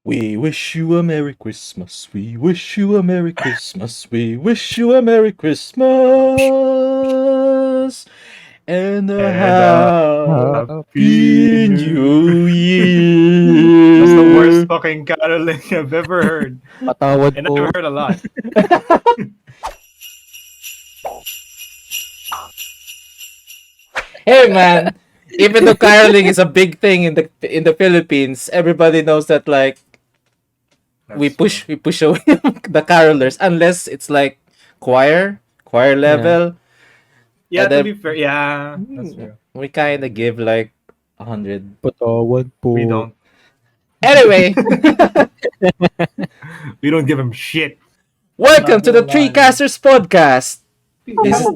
We wish you a Merry Christmas. We wish you a Merry Christmas. We wish you a Merry Christmas and a And Happy Happy New New That's the worst Year. fucking caroling I've ever heard. Patawad And I've po. heard a lot. Hey man, even though caroling is a big thing in the Philippines, everybody knows that like we That's push true. we push away the carolers unless it's like choir Yeah. level, Yeah, and to then be fair, yeah, that's true. we kind of give like 100. Patawad po. We don't. Anyway, We don't give him shit. welcome Not to the gonna Three lie. Casters podcast. This is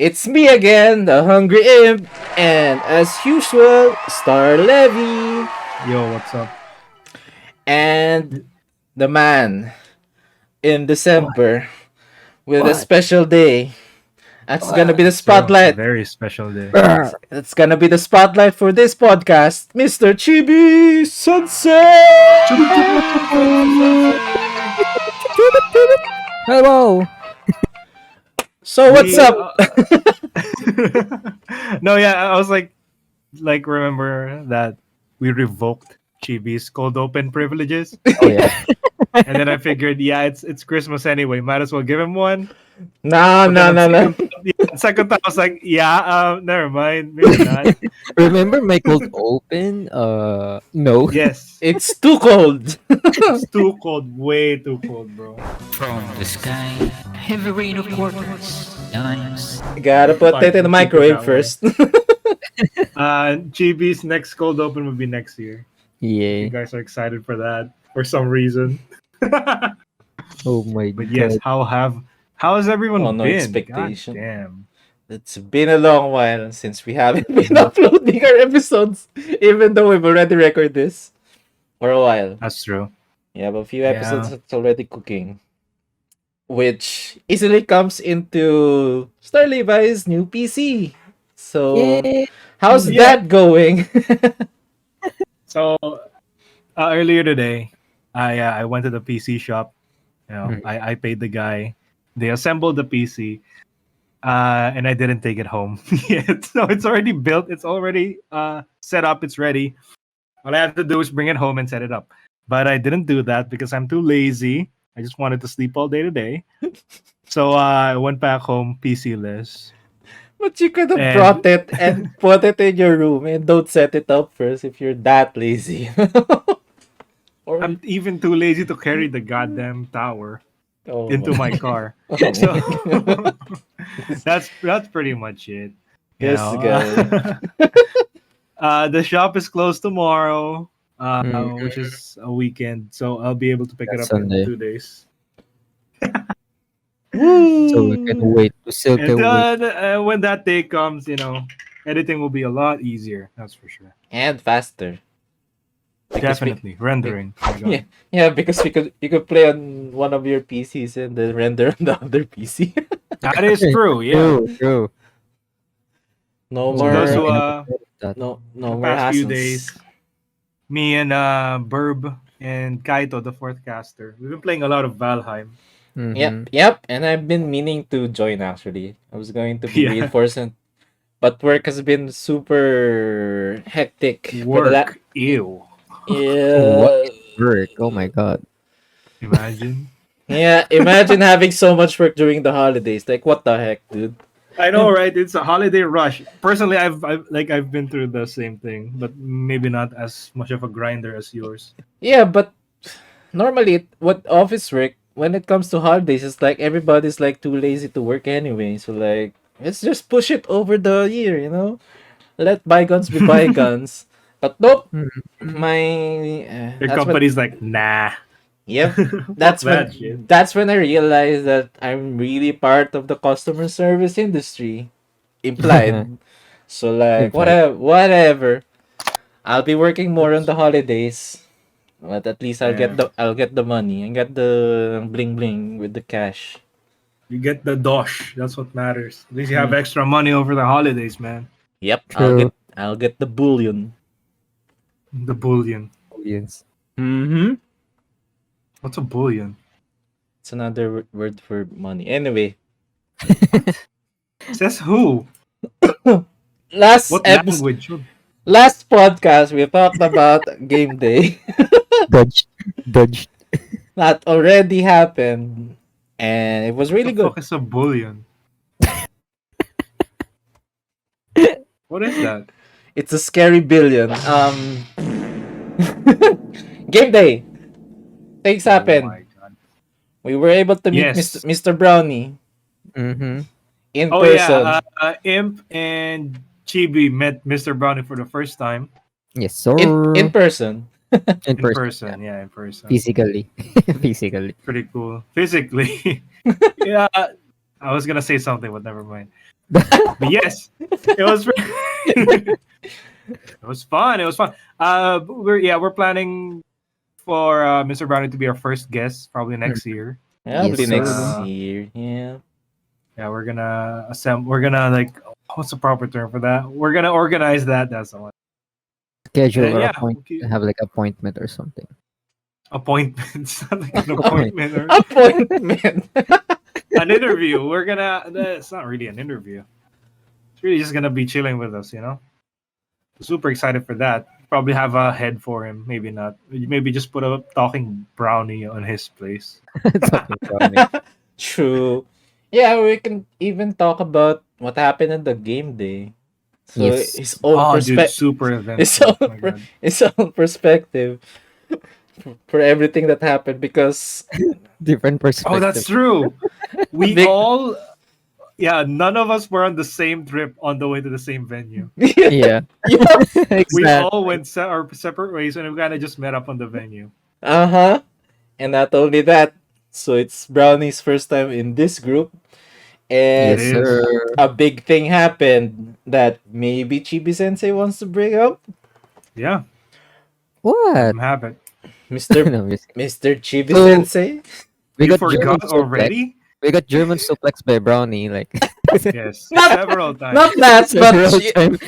It's me again, the Hungry Imp, and as usual, Star Levy Yo, what's up? and the man in What? December with a What? special day. That's gonna be the It's true. spotlight. Very special day. Brr. That's gonna be the spotlight for this podcast, Mr. Chibi Sunset. Hello. So what's We, up? no, yeah, I was remember that we revoked Chibi's cold open privileges, Oh yeah. and then I figured, yeah, it's Christmas anyway. Might as well give him one. No, But no, then on no, no. second thought, I was like, yeah, never mind, maybe not. Remember my cold open? No. Yes, It's too cold. it's too cold, way too cold, bro. From the sky, heavy rain of quarters, dimes. Gotta put Fine, it in the we'll keep it microwave that way. first. Chibi's next cold open will be next year. You Yeah. guys are excited for that for some reason. Oh my But yes, god. how has everyone Oh, no been? expectation. God damn. It's been a long while since we haven't been uploading our episodes, even though we've already recorded this for a while. That's true. We have a few Yeah. episodes that's already cooking, which easily comes into Star Levi's new PC. So, Yay. how's Yeah. that going? So earlier today, I went to the PC shop. You know, Mhm. I paid the guy. They assembled the PC, and I didn't take it home yet. So it's already built. It's already set up. It's ready. All I have to do is bring it home and set it up. But I didn't do that because I'm too lazy. I just wanted to sleep all day today. So I went back home PC-less. But you could have And- brought it and put it in your room and don't set it up first if you're that lazy. Or I'm even too lazy to carry the goddamn tower oh into my- my car. oh So my God. that's pretty much it. you Yes, know. guys. The shop is closed tomorrow, Mhm. which is a weekend, so I'll be able to pick it That's up Sunday. in 2 days. So we can wait. We still And can wait. when that day comes, editing will be a lot easier. That's for sure. And faster. Because Definitely rendering. Oh my God. Yeah, yeah, because you could play on one of your PCs and then render on the other PC. That is true. Yeah. True. No So more, those who That. no the more past few hassles. days, me and Burb and Kaito, the fourth caster, we've been playing a lot of Valheim. Mhm. Yep, and I've been meaning to join actually. I was going to be Yeah. reinforcing, but work has been super hectic. for the Work. Ew. yeah, Work. Oh my god. Imagine. yeah. Imagine having so much work during the holidays. Like, what the heck, dude? I know, right? It's a holiday rush. Personally, I've been through the same thing, but maybe not as much of a grinder as yours. Yeah, but normally, what office work when it comes to holidays, it's like everybody's like too lazy to work anyway. So like, let's just push it over the year, Let bygones be bygones. But nope, my Your that's when, company's like, nah. yep, Fuck that's that when shit. that's when I realized that I'm really part of the customer service industry, implied. So like, Implied. whatever. I'll be working more on the holidays. But at least Yeah. I'll get the money and get the bling bling with the cash. You get the dosh. That's what matters. At least you Hmm. have extra money over the holidays, man. Yep, True. I'll get the bullion. The bullion. Audience. Mm-hmm. What's a bullion? It's another word for money. Anyway, Says who? last What episode, language? last podcast, we talked about game day Dodged. Dodged. that already happened, and it was What the really good. fuck is a bullion? What is that? It's a scary billion. Game day. Things Oh happened. my god. We were able to meet Yes. Mr. Brownie Mm-hmm. in Oh person. yeah. Imp and Chibi met Mr. Brownie for the first time Yes, sir. In person. In in person. person. Yeah, in person. Physically. Physically. Pretty cool. Physically. Yeah. I was gonna say something, but never mind. But yes, it was. It was fun. It was fun. We're planning for Mr. Brownie to be our first guest probably next year. Probably Yes, next sir. year. Yeah. Yeah, we're gonna assemble. We're gonna like, what's the proper term for that? We're gonna organize that. That's the one. Schedule or Yeah, appoint okay. have like appointment or something. Appointments, not like an Appoint- appointment or Appointment. an interview. We're gonna. It's not really an interview. It's really just gonna be chilling with us. Super excited for that. Probably have a head for him. Maybe not. Maybe just put a talking brownie on his place. Talking about it. True. Yeah, we can even talk about what happened in the game day. So Yes. his own Oh, dude, perspective, super his eventful. own, My God. his own perspective for everything that happened because Different Oh, that's perspective. true. We Big- all, yeah, none of us were on the same trip on the way to the same venue. Yeah. Yeah. We Exactly. all went our separate ways, and we kind of just met up on the venue. Uh-huh. And not only that, so it's Brownie's first time in this group, It Yes, and is. sir. a big thing happened that maybe Chibi Sensei wants to bring up. Yeah, What? I'm happy. Mr. No, I'm just kidding. Mr. Chibi So- Sensei. We You got German forgot suplex. already? We got German suplex by Brownie, like Yes, Not- several times. Not that, several but times.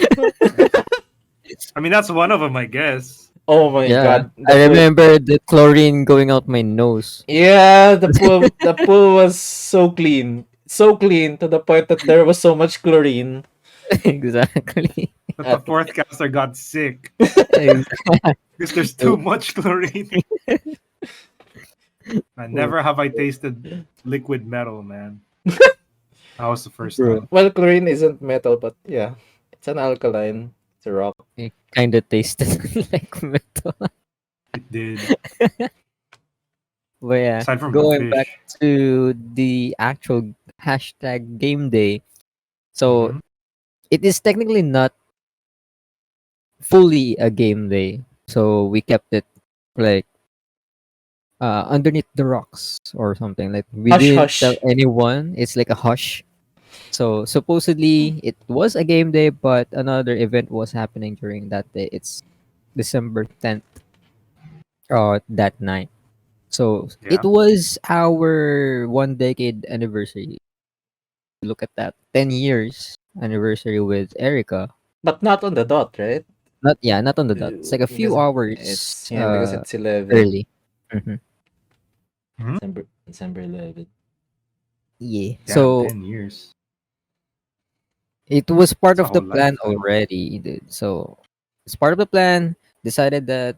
I mean, that's one of them, I guess. oh my Yeah, god. I remember the chlorine going out my nose. Yeah, the pool was so clean. So clean to the point that there was so much chlorine. Exactly. But the fourth caster got sick Exactly. because there's too much chlorine. Man, never have I tasted liquid metal, man. That was the first Bro. time. Well, chlorine isn't metal, but yeah, it's an alkaline. It's a rock. It kind of tasted like metal. It did. But yeah, Aside from the going fish. back to the actual hashtag game day. So Mhm. it is technically not fully a game day. So we kept it like underneath the rocks or something. Like we Hush, didn't hush. tell anyone. It's like a hush. So supposedly it was a game day, but another event was happening during that day. It's December 10th. That night. So Yeah. it was our 1 decade anniversary. Look at that, 10 years anniversary with Erica. But not on the dot, right? Not on the dot. It's like a few Because hours because it's 11. early. Mhm. December 11. Yeah. Damn, So 10 years. it was part That's of a the whole plan lifetime. already, dude. So it's part of the plan. Decided that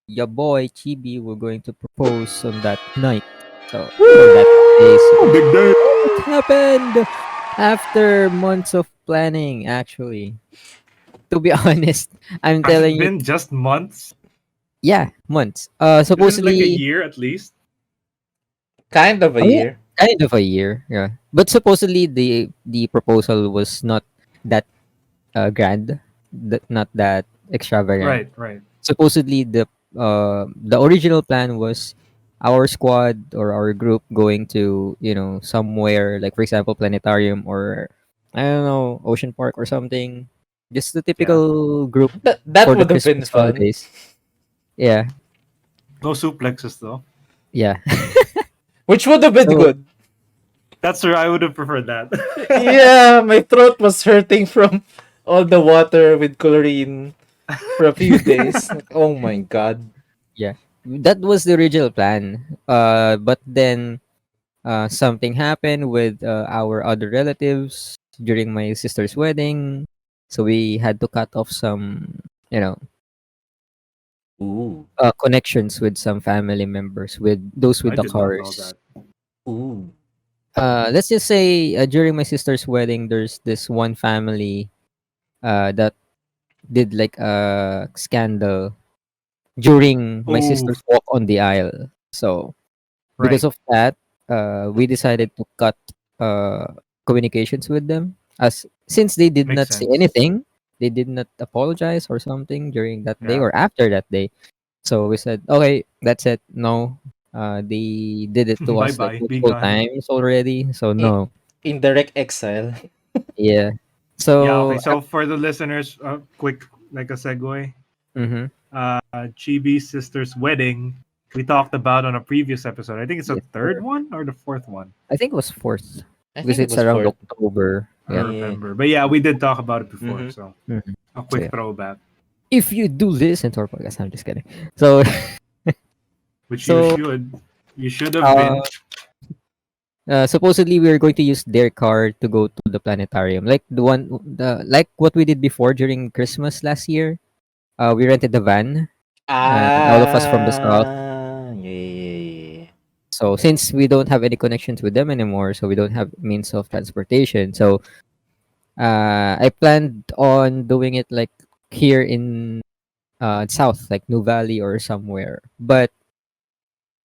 your boy Chibi were going to propose on that night. So or that day. So Big day. it happened after months of planning. Actually, to be honest, I'm Has telling it you, been just months? yeah, months. Isn't it like a Supposedly year at least? Kind of a Oh, yeah. year. kind of a year, yeah. But supposedly the proposal was not that grand, not that extravagant. Right. Supposedly the original plan was our squad or our group going to somewhere like for example planetarium or I don't know ocean park or something. Just the typical group That for the would have been Christmas fun. holidays. Yeah, No suplexes though. yeah. Which would have been So- good. That's where I would have preferred that. Yeah, my throat was hurting from all the water with chlorine for a few days. Like, oh my god. that was the original plan. But then something happened with our other relatives during my sister's wedding, so we had to cut off some, you know, Ooh. connections with some family members, with those with I the did not know cars. that. Ooh. Let's just say during my sister's wedding, there's this one family that did like a scandal during my Oh, sister's walk on the aisle. So because right. of that, we decided to cut uh, communications with them. As since they did Makes not say sense. anything, they did not apologize or something during that day Yeah. or after that day. So we said, okay, that's it. No, they did it to Bye us like bye. Be multiple gone. times already. So I- no, indirect exile. yeah. Yeah. Okay. So So for the listeners, quick like a segue. mm-hmm. Chibi's sister's wedding. We talked about on a previous episode. I think it's the Yes, third sir. one or the fourth one. I think it was fourth I because think it it's was around fourth. October. I don't Yeah. Yeah. remember, but yeah, we did talk about it before. Mm-hmm. So Mhm. a So quick yeah, throwback, if you do listen to our podcast, I'm just kidding. So which you so should. You should have uh, been. supposedly we were going to use their car to go to the planetarium, like the like what we did before during Christmas last year. We rented the van, all of us from the south. Yeah, yeah, yeah. So since we don't have any connections with them anymore, so we don't have means of transportation. So I planned on doing it like here in south, like New Valley or somewhere. But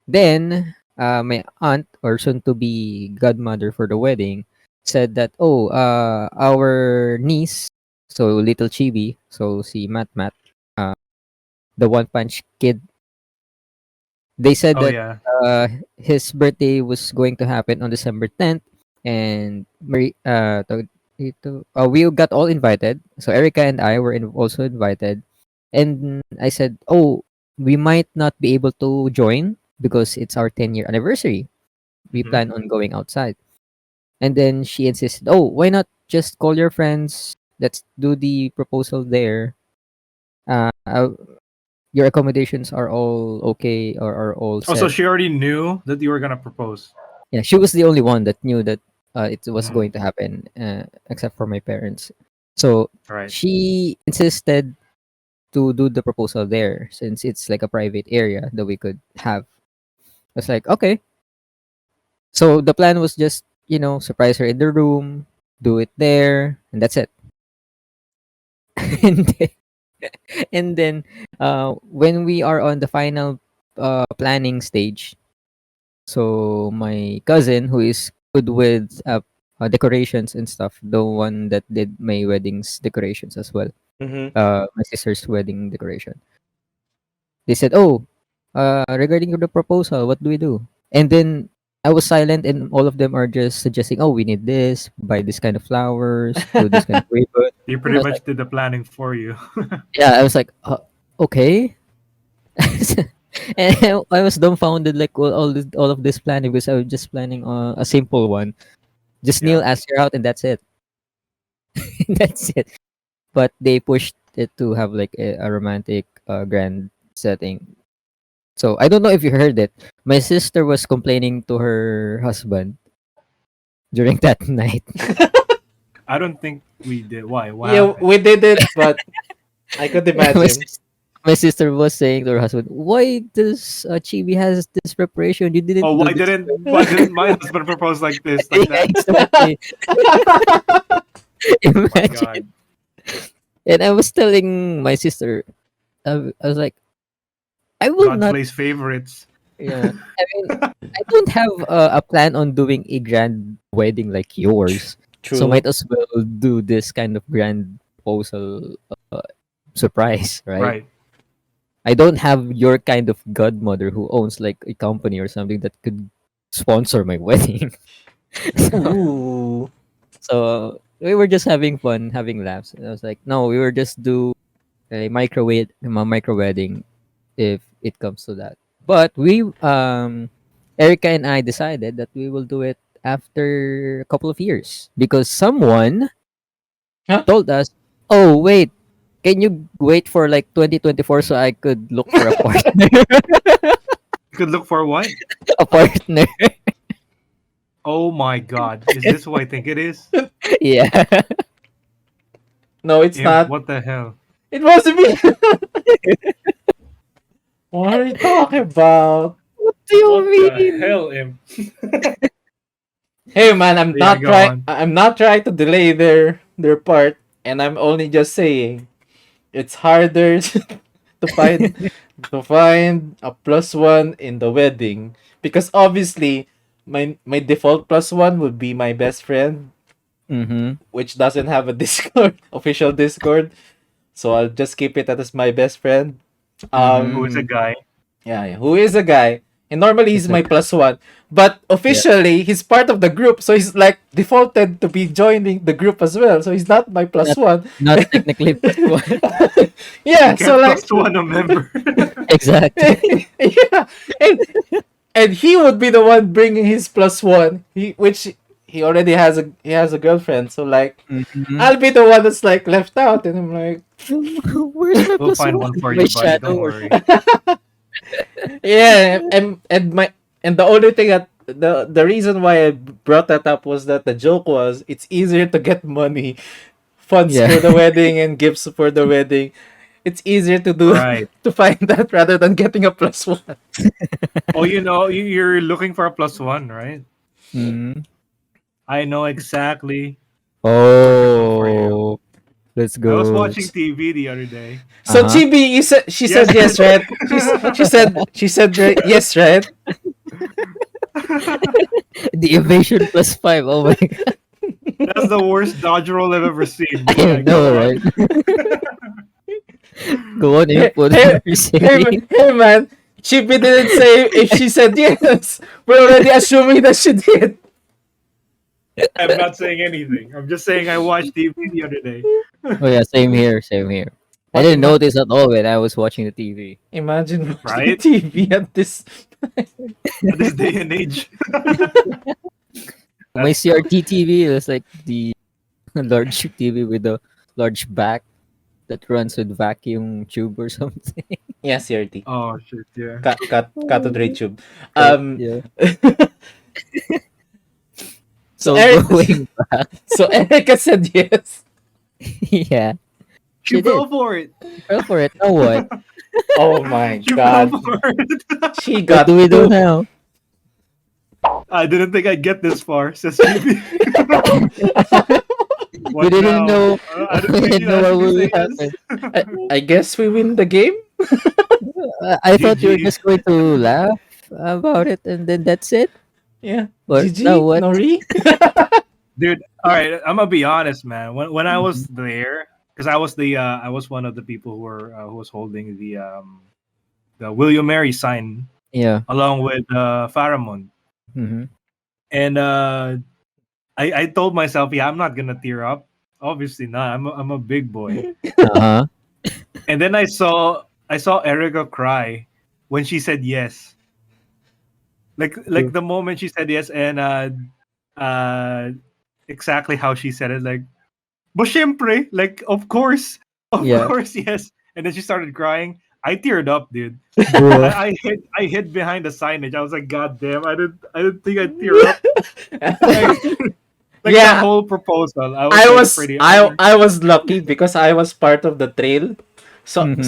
then my aunt, or soon to be godmother for the wedding, said that, oh, our niece, so little Chibi, so si Mat, uh, the One Punch Kid, they said Oh that yeah. uh, his birthday was going to happen on December 10th, and we got all invited. So Erica and I were also invited, and I said, "Oh, we might not be able to join because it's our 10-year anniversary. We Mhm. plan on going outside." And then she insisted, "Oh, why not just call your friends? Let's do the proposal there. Uh, uh, your accommodations are all okay or are all Oh, so set." she already knew that you were gonna propose. Yeah, she was the only one that knew that it was Mm, going to happen, except for my parents. So right. she insisted to do the proposal there since it's like a private area that we could have. I was like, okay. So the plan was just, surprise her in the room, do it there, and that's it. and then, and then when we are on the final planning stage, so my cousin, who is good with decorations and stuff, the one that did my wedding's decorations as well, Mm-hmm. my sister's wedding decoration, they said, "Oh, regarding the proposal, what do we do?" And then I was silent, and all of them are just suggesting, "Oh, we need this, buy this kind of flowers, do this kind of ribbon." He I pretty was like, much did the planning for you. "Yeah," I was like, "Okay." And I was dumbfounded, like all of this planning, because I was just planning a simple one. Just Yeah. kneel, ask her out, and that's it. That's it. But they pushed it to have like a romantic, grand setting. So I don't know if you heard it. My sister was complaining to her husband during that night. I don't think we did. Why? What Yeah, happened? we did it, but I could my, imagine. sis- my sister was saying to her husband, "Why does Chibi has this preparation? You didn't Oh, do why this." didn't why didn't my husband propose like this, like Yeah, that? exactly. Oh my Imagine. god. And I was telling my sister, I was like, I will God not. plays favorites. Yeah, I mean, I don't have a plan on doing a grand wedding like yours, so True. might as well do this kind of grand proposal surprise, right? Right. I don't have your kind of godmother who owns like a company or something that could sponsor my wedding. so, Ooh. so we were just having fun, having laughs. And I was like, no, we were just do a micro wedding if it comes to that. But Erica and I decided that we will do it after a couple of years because someone Huh? told us, "Oh, wait, can you wait for like 2024 so I could look for a partner? You could look for what? A partner. Oh my god. Is this who I think it is? Yeah. No, it's Imp, not. what the hell? It wasn't me. What are you talking about? What do you What the mean? hell, Imp? Hey man, Yeah, go on. I'm not trying to delay their part, and I'm only just saying it's harder to find a plus one in the wedding because obviously my default plus one would be my best friend, Mm-hmm. which doesn't have a Discord official Discord. So I'll just keep it as my best friend. Who is a Um, guy? yeah, who is a guy, and normally he's It's my like, plus one, but officially he's part of the group, so he's like defaulted to be joining the group as well. So he's not my plus not one. not technically plus one. Yeah, You so can't like plus one a member. Exactly. yeah, and and he would be the one bringing his plus one. Which he already has a girlfriend, so like Mm-hmm. I'll be the one that's like left out, and I'm like, Where's my We'll plus find one? one for My you, buddy. shadow Don't or worry. yeah, and the only thing that the reason why I brought that up was that the joke was it's easier to get money, funds yeah. for the wedding and gifts for the wedding. It's easier to do Right. to find that rather than getting a plus one. Oh, you're looking for a plus one, right? Mm-hmm. I know exactly what we're looking for you. Oh, let's I was go. watching TV the other day. So Uh-huh. Chibi, she Yes. said yes, right? She said yes, right? The evasion plus 5. Oh my god. That's the worst dodge roll I've ever seen. But I yeah, know, go on. right? Go on, Hey, input. hey, You're hey man, Chibi didn't say if she said yes. We're already assuming that she did. I'm not saying anything. I'm just saying I watched TV the other day. Oh yeah, same here, same here. I What didn't notice at all when I was watching the TV. Imagine watching Right? TV at this. At this day and age. My That's- CRT TV is like the large TV with a large back that runs with vacuum tube or something. Yeah, CRT. Oh shit, yeah. Cathode ray tube. But, Um. yeah. So So Eric, going back, so Erica said yes. yeah, She She fell for it. fell for it. Now what? Oh my She fell god. for it. She What got do we do two. now? I didn't think I'd get this far, says Chibi. We didn't know. I didn't We think didn't you'd know what actually will say happen. yes. I guess we win the game. I thought you were GG. just going to laugh about it and then that's it. Yeah. But now GG, what? Nori. Dude, all right, I'm gonna be honest, man. When I was Mm-hmm. there, because I was one of the people who was holding the William Mary sign Yeah. along with Faramond. Mm-hmm. And I told myself, yeah, I'm not gonna tear up. Obviously not. I'm a big boy. Uh-huh. And then I saw Erica cry when she said yes. Like the moment she said yes, and exactly how she said it, like, but syempre, like, of course, Yeah. yes. And then she started crying. I teared up, dude. Bro. I hid behind the signage. I was like, God damn, I didn't think I'd tear up. Like Yeah. the whole proposal. I was I like was pretty I was lucky because I was part of the trail. So Mhm.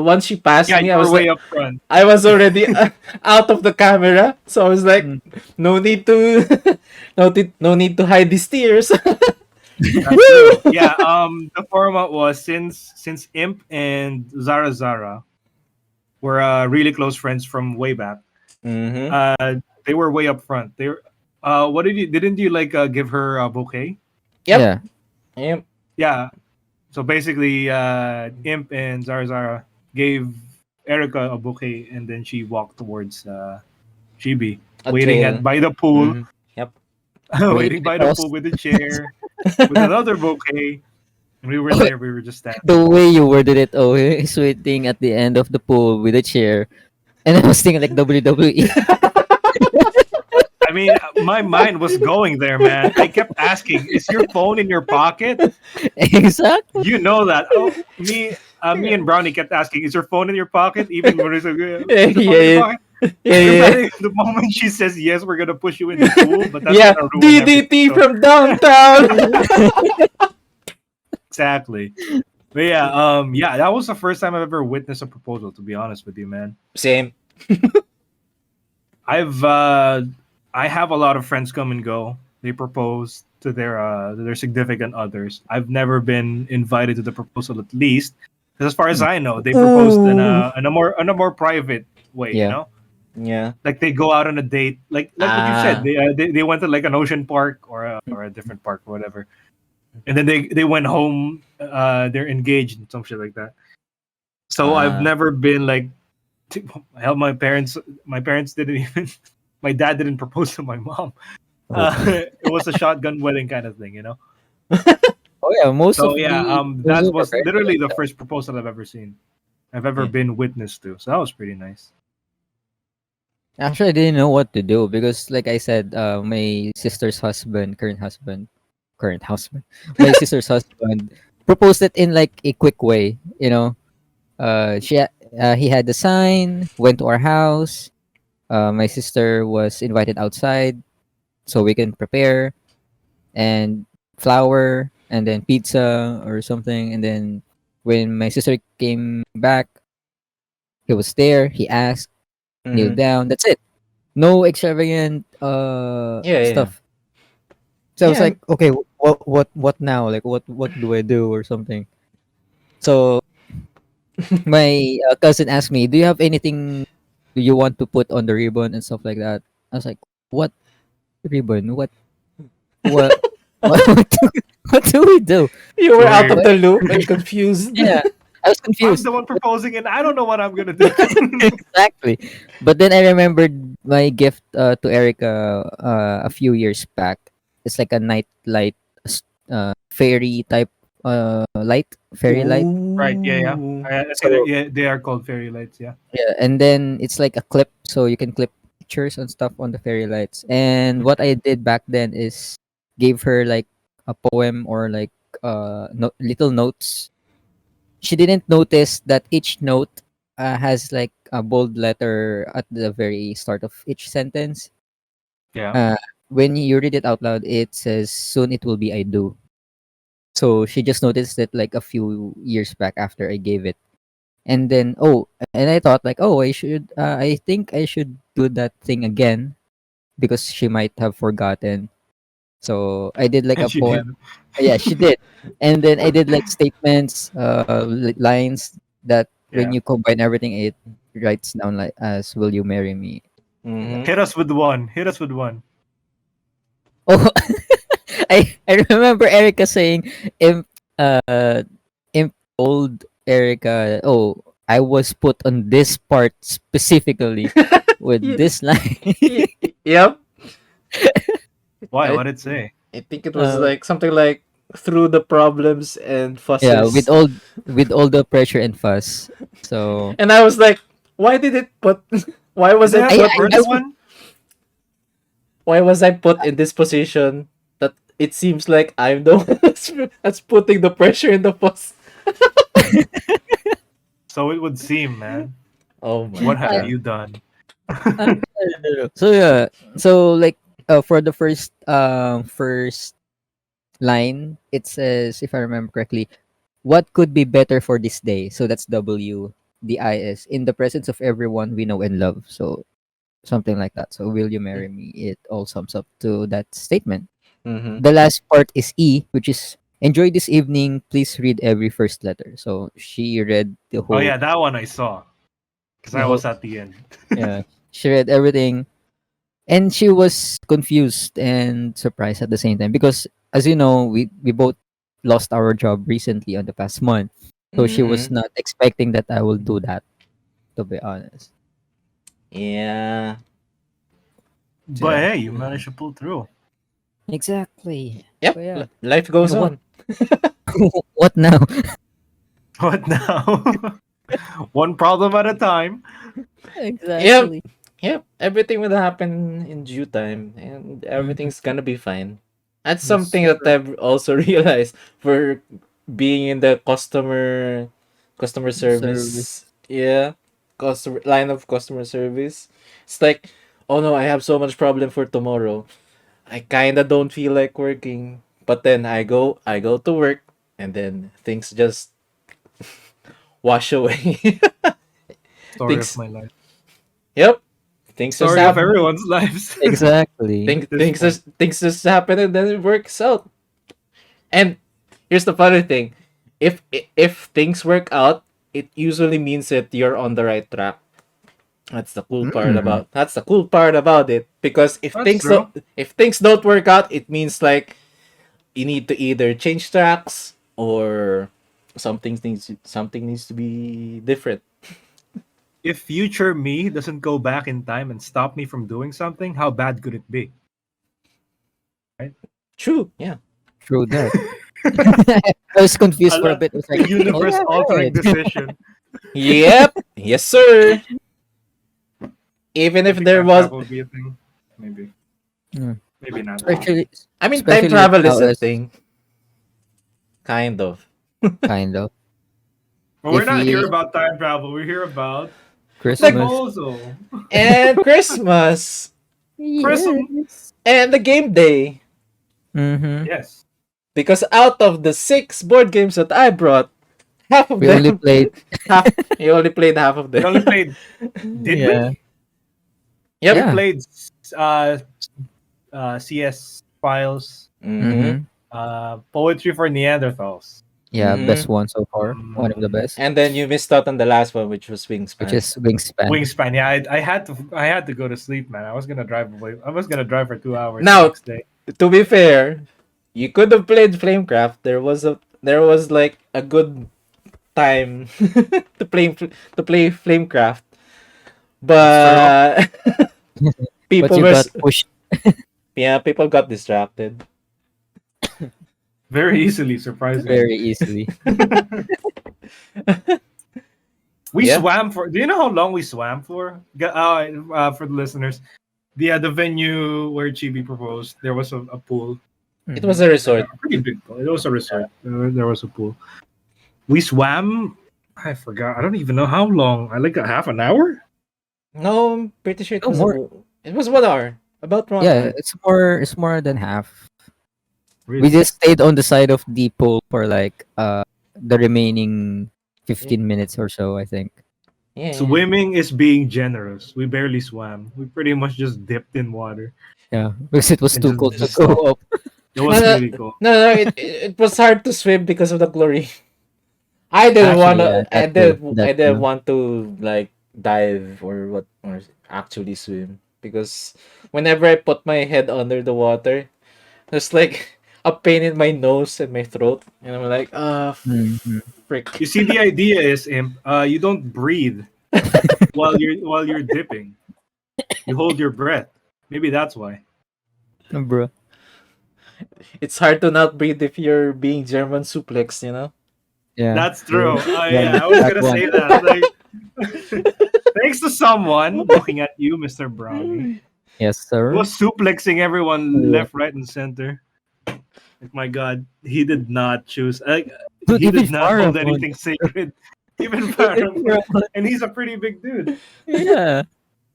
once she passed yeah, me, you I were was way like, up front. I was already out of the camera. So I was like, Mm. no need to no need to hide these tears. That's true. Yeah, the format was since Imp and Zara were really close friends from way back. Mm-hmm. They were way up front. They were, what didn't you like give her a bouquet? Yep. Yeah. Yep. Yeah. So basically, Imp and Zara gave Erica a bouquet, and then she walked towards Chibi, A waiting trail. by the pool, Mhm. Yep. waiting by the Because pool with a chair, with another bouquet, and we were there. We were just standing. the way you worded it, oh, he's waiting at the end of the pool with a chair. And I was thinking like WWE. I mean, my mind was going there, man. I kept asking, "Is your phone in your pocket?" Exactly. You know that. Oh, me and Brownie kept asking, "Is your phone in your pocket?" Even when it's like, Yeah, "Is your phone in your yeah, pocket?" yeah, You're yeah. ready. The moment she says yes, we're gonna push you in the pool, but that's Yeah, gonna ruin everything. DDT So from downtown. exactly. But yeah, yeah, that was the first time I've ever witnessed a proposal. To be honest with you, man, Same. I've I have a lot of friends come and go. They propose to their significant others. I've never been invited to the proposal, at least, 'cause as far as I know, they proposed Ooh. in a more private way. You Yeah. know, Yeah. like they go out on a date, like what you said. Ah. They went to like an ocean park or a different park or whatever, and then they went home. They're engaged and some shit like that. So I've Ah. never been like, hell, my parents didn't even. My dad didn't propose to my mom. Oh. It was a shotgun wedding kind of thing, you know. Oh yeah, most of So yeah, the that proposals are was very literally like the that. first proposal I've ever seen. I've ever Yeah. been witness to. So that was pretty nice. Actually, I didn't know what to do because, like I said, my sister's husband, current husband, my sister's husband proposed it in like a quick way. You know, he had the sign, went to our house. My sister was invited outside so we can prepare and flour and then pizza or something. And then when my sister came back, he was there. He asked, kneel Mm-hmm. down. That's it. No extravagant Yeah, yeah. stuff. So I was Yeah. like, okay, what now? Like what do I do or something? So my cousin asked me, "Do you have anything you want to put on the ribbon and stuff like that?" I was like, "What ribbon? What what do we do?" You were So out of weird. the loop and confused. Yeah, I was I'm confused. the one proposing, and I don't know what I'm gonna do. Exactly. But then I remembered my gift to Erica a few years back. It's like a night light, fairy type fairy light. Right? Yeah, yeah. Ooh. I think that, So yeah, they are called fairy lights. Yeah. yeah, and then it's like a clip, so you can clip pictures and stuff on the fairy lights. And what I did back then is gave her like a poem or like little notes. She didn't notice that each note has like a bold letter at the very start of each sentence. Yeah. Uh, when you read it out loud, it says, "Soon it will be I do." So she just noticed it like a few years back after I gave it. And then, and I thought like, I think I should do that thing again because she might have forgotten. So I did like And a she poem. did. Yeah, she did. And then I did like statements, lines that when Yeah. you combine everything, it writes down like as "Will you marry me?" Like that. Mm-hmm. Hit us with one. Hit us with one. Oh, I remember Erica saying, "Imp, Imp told Erica, oh, I was put on this part specifically with this line." Yep. Why? I What did it say? I think it was uh, like something like through the problems and yeah, fusses. with all the pressure and fuss. So And I was like, why did it put why Did was they I have I the put in birthday this I, one? why was I put in this position that it seems like I'm the one that's putting the pressure in the fuss. So it would seem, man. Oh my What have I, god. you done? I don't know. So yeah, so like for the first line, it says, if I remember correctly, what could be better for this day? So that's W, the IS, in the presence of everyone we know and love. So something like that. So will you marry me? It all sums up to that statement. Mm-hmm. The last part is E, which is enjoy this evening. Please read every first letter. So she read the Oh whole, yeah, that one I saw because I The whole was at the end. yeah, she read everything, and she was confused and surprised at the same time because, as you know, we both lost our job recently on the past month. So she was mm-hmm. not expecting that I will do that. To be honest, Yeah. But Yeah. hey, you managed to pull through. exactly. Yep. So yeah, Life goes what on. what now? What now? One problem at a time. Yep. Exactly. Yep, everything will happen in due time, and Mhm. everything's gonna be fine. That's Yes, something that sir. I've also realized for being in the customer Service. service. Yeah, customer line of customer service. It's like, oh no, I have so much problem for tomorrow. I kinda don't feel like working, but then I go to work, and then things just wash away. Story of things, my life. yep, things just Story of happen. everyone's lives Exactly. at this point. Things just happen, and then it works out. And here's the funny thing: if things work out, it usually means that you're on the right track. Mm. That's the cool part about it. Because That's true. if things don't work out, it means like you need to either change tracks or something needs to be different. If future me doesn't go back in time and stop me from doing something, how bad could it be? Right? True. Yeah. True that. I was A confused for a lot, bit. I was a like, oh universe yeah, altering right. decision. Yep. Yes, sir. Even You if think there time was, travel would be a thing? Maybe. Mm. Maybe not. Especially, I mean, time especially travel is now a as thing, kind of. kind of. But we're If not here we about time travel. We're here about the The Christmas. proposal. and Christmas Christmas. Yes. and the game day. Mm-hmm. Yes. Because out of the 6 board games that I brought, half of We only them, played. half you only played half of We them. only played. Did Yeah. we? We Yep. Yeah. played uh, CS files, Mm-hmm. Mm-hmm. poetry for Neanderthals. Yeah. Best Mm-hmm. one so far. One of the Mm, best. And then you missed out on the last one, which was Which Wingspan. is Wingspan. Wingspan. Yeah, I had to go to sleep, man. I was gonna drive away. I was gonna drive for 2 hours the Now, next day. to be fair, you could have played Flamecraft. There was like a good time to play Flamecraft, That's true. but But people you were got pushed yeah, people got distracted. Very easily, surprisingly. very easily. We Yeah, swam for. Do you know how long we swam for? For the listeners, the venue where Chibi proposed, there was a pool, it was Mm-hmm. a like resort. a pretty big pool. It was a resort. There was a pool. We swam. I forgot. I don't even know how long. I like a half an hour. No, I'm pretty sure Oh, more. it was 1 hour. About one Yeah, hour. it's more. It's more than half. We Really? just stayed on the side of the pool for like the remaining Yeah, 15 minutes or so, I think. yeah. Swimming is being generous. We barely swam. We pretty much just dipped in water Yeah, because it was and too just cold to just go stopped. up. It No, was no, really cool. no. It was hard to swim because of the chlorine. Actually, yeah, that too. That I didn't too. want to like dive or actually swim because whenever I put my head under the water, there's like a pain in my nose and my throat, and I'm like, Mhm. frick. You see, the idea is, Imp, you don't breathe while you're dipping. You hold your breath. Maybe that's why. Bro. It's hard to not breathe if you're being German suplex, you know. Yeah. That's true. Oh One, yeah, I was that gonna one. say that. Like, thanks to someone looking at you, Mr. Brownie, Yes, who sir. was suplexing everyone Yeah. left, right, and center. Like, my God, he did not choose. Like, Dude, he even did not hold Pharamond. anything sacred. Even Even Paramount, Pharamond. and he's a pretty big dude. Yeah.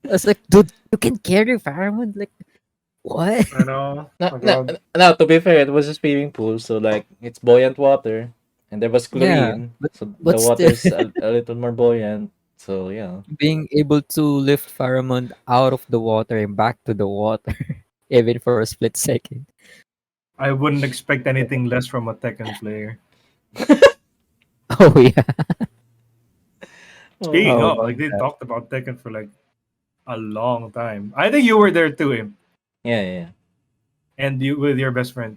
I was like, dude, you can carry Pharamond? Like, what? I know. No, My no, God. no. To be fair, it was a swimming pool, so like it's buoyant water, and there was Yeah. chlorine, But so the but still, water's a little more buoyant. So yeah. being able to lift Pharamond out of the water and back to the water, even for a split second. I wouldn't expect anything less from a Tekken player. Oh yeah. Speaking Oh, How of, about like, they that? talked about Tekken for like a long time. I think you were there too, Im, yeah, yeah. and you with your best friend.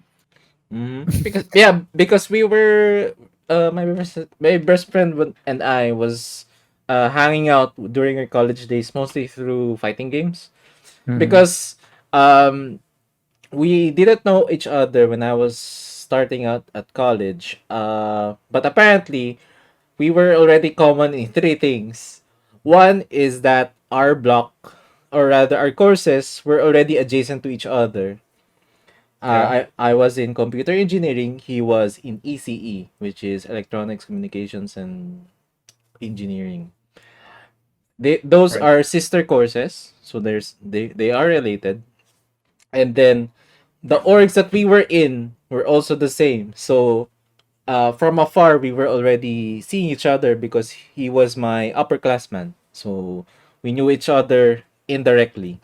Because we were my best friend and I was hanging out during our college days mostly through fighting games Mm-hmm. because um we didn't know each other when I was starting out at college. But apparently we were already common in 3 things. One is that our block or rather our courses were already adjacent to each other. Yeah. I was in computer engineering. He was in ECE, which is electronics, communications, and engineering. Those Right. are sister courses, so they are related. And then the orgs that we were in were also the same. So from afar, we were already seeing each other because he was my upperclassman. So we knew each other indirectly.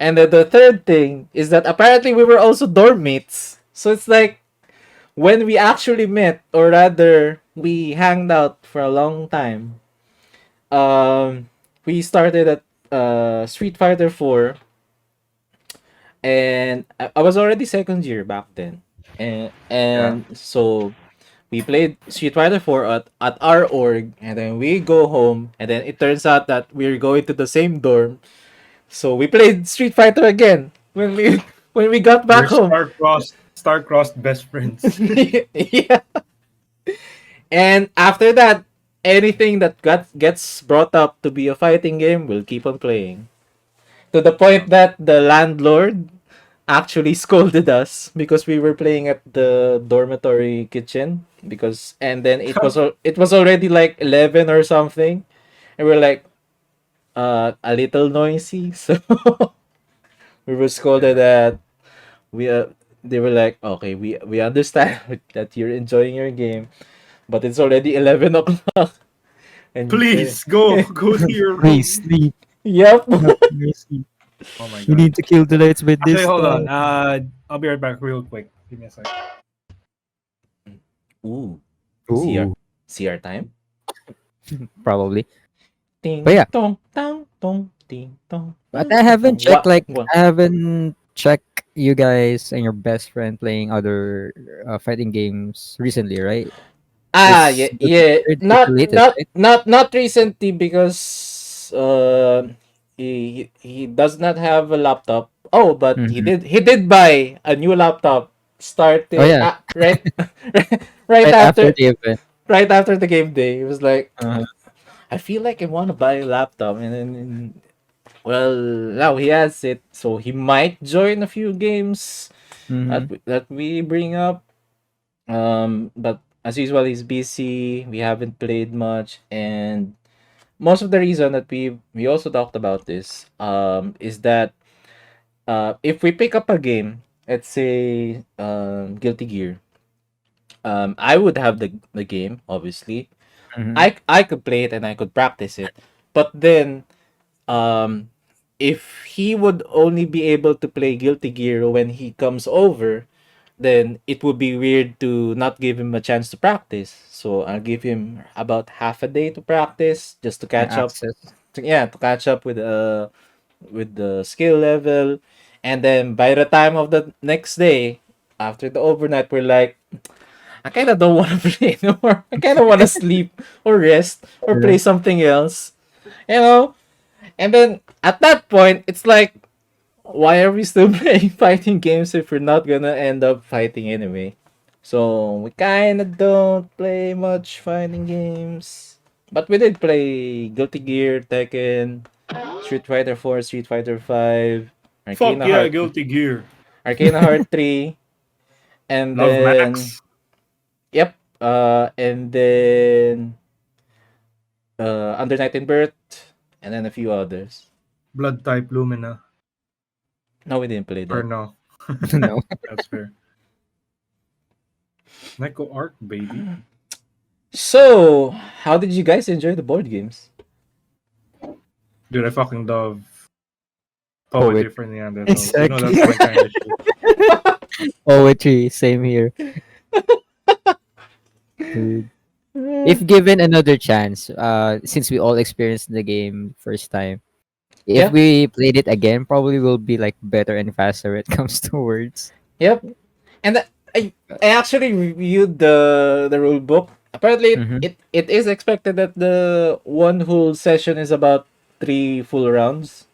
And then the third thing is that apparently we were also dorm mates. So it's like when we actually met, or rather, we hanged out for a long time. We started at Street Fighter 4, and I was already second year back then. And Yeah. so we played Street Fighter 4 at our org, and then we go home, and then it turns out that we're going to the same dorm. So we played Street Fighter again when we when we got back We're home. star-crossed best friends. Yeah. And after that, anything that gets brought up to be a fighting game, we'll keep on playing. To the point that the landlord actually scolded us because we were playing at the dormitory kitchen, because and then it was already like 11 or something, and we're like a little noisy, so we were scolded Yeah. that we they were like, okay, we understand that you're enjoying your game, but it's already 11 o'clock. And Please go to your Please room. sleep. yep. Have mercy. Oh my We god. need to kill the lights by Actually, this hold on. time. I'll be right back real quick. Give me a sec. Ooh, CR Ooh, CR time. probably. But Ting yeah, tong tang tong ting tong but tang I tong haven't tong. checked. What? Like What? I haven't checked you guys and your best friend playing other fighting games recently, right? Ah, It's yeah, but yeah. it's the latest, right? Not recently, because he does not have a laptop. Oh, but Mm-hmm. he did buy a new laptop. Oh Started yeah, right right right after after the event. the game day. He was like, Uh-huh. I feel like I want to buy a laptop, and then well, now he has it, so he might join a few games Mm-hmm. that we bring up. But as usual, he's busy. We haven't played much, and most of the reason that we also talked about this is that if we pick up a game, let's say Guilty Gear, I would have the game, obviously. Mm-hmm. I could play it and I could practice it, but then um if he would only be able to play Guilty Gear when he comes over, then it would be weird to not give him a chance to practice. So I'll give him about half a day to practice, just to catch up. Access. To catch up with the skill level, and then by the time of the next day, after the overnight, we're like, I kind of don't want to play anymore. I kind of want to sleep or rest or Yeah. play something else, you know. And then at that point, it's like, why are we still playing fighting games if we're not gonna end up fighting anyway? So we kinda don't play much fighting games. But we did play Guilty Gear, Tekken, Street Fighter 4, Street Fighter 5, Fuck Arcana yeah, Heart, Guilty Gear. Arcana Heart 3, and Love then Max. yep, and then Under Night in Birth, and then a few others. Blood type Lumina. No, we didn't play Or that. no. No. That's fair. Neko Arc, baby. So, how did you guys enjoy the board games? Dude, I fucking love Poet. poetry for Neanderthals. You know Exactly. that's my kind of shit. Poetry. Same here, dude. If given another chance, since we all experienced the game first time, if Yeah, we played it again, probably will be like better and faster when it comes to words. yep. And I actually reviewed the rule book. Apparently, Mm-hmm. it is expected that the one whole session is about 3 full rounds.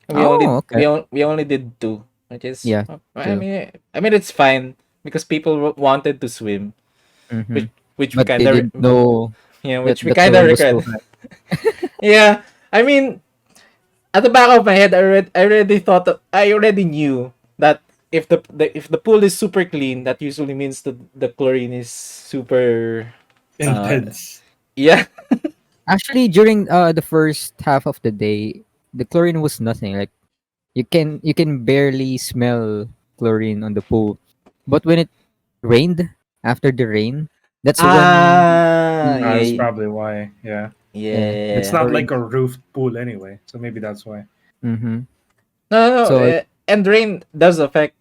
Oh, okay. We only did 2, which is Yeah, too. I mean it's fine because people wanted to swim, Mm-hmm. which we But they kind of didn't know yeah, that which we the kind of current was so regret. high. Yeah, I mean at the back of my head, I already knew that if the pool is super clean, that usually means the chlorine is super. Uh, Intense. yeah, Actually, during the first half of the day, the chlorine was nothing. Like you can barely smell chlorine on the pool. But when it rained, after the rain, that's when That's yeah, probably why. Yeah. yeah, the It's yeah. not chlorine. like a roofed pool anyway, so maybe that's why. Mm-hmm. No, no, So and rain does affect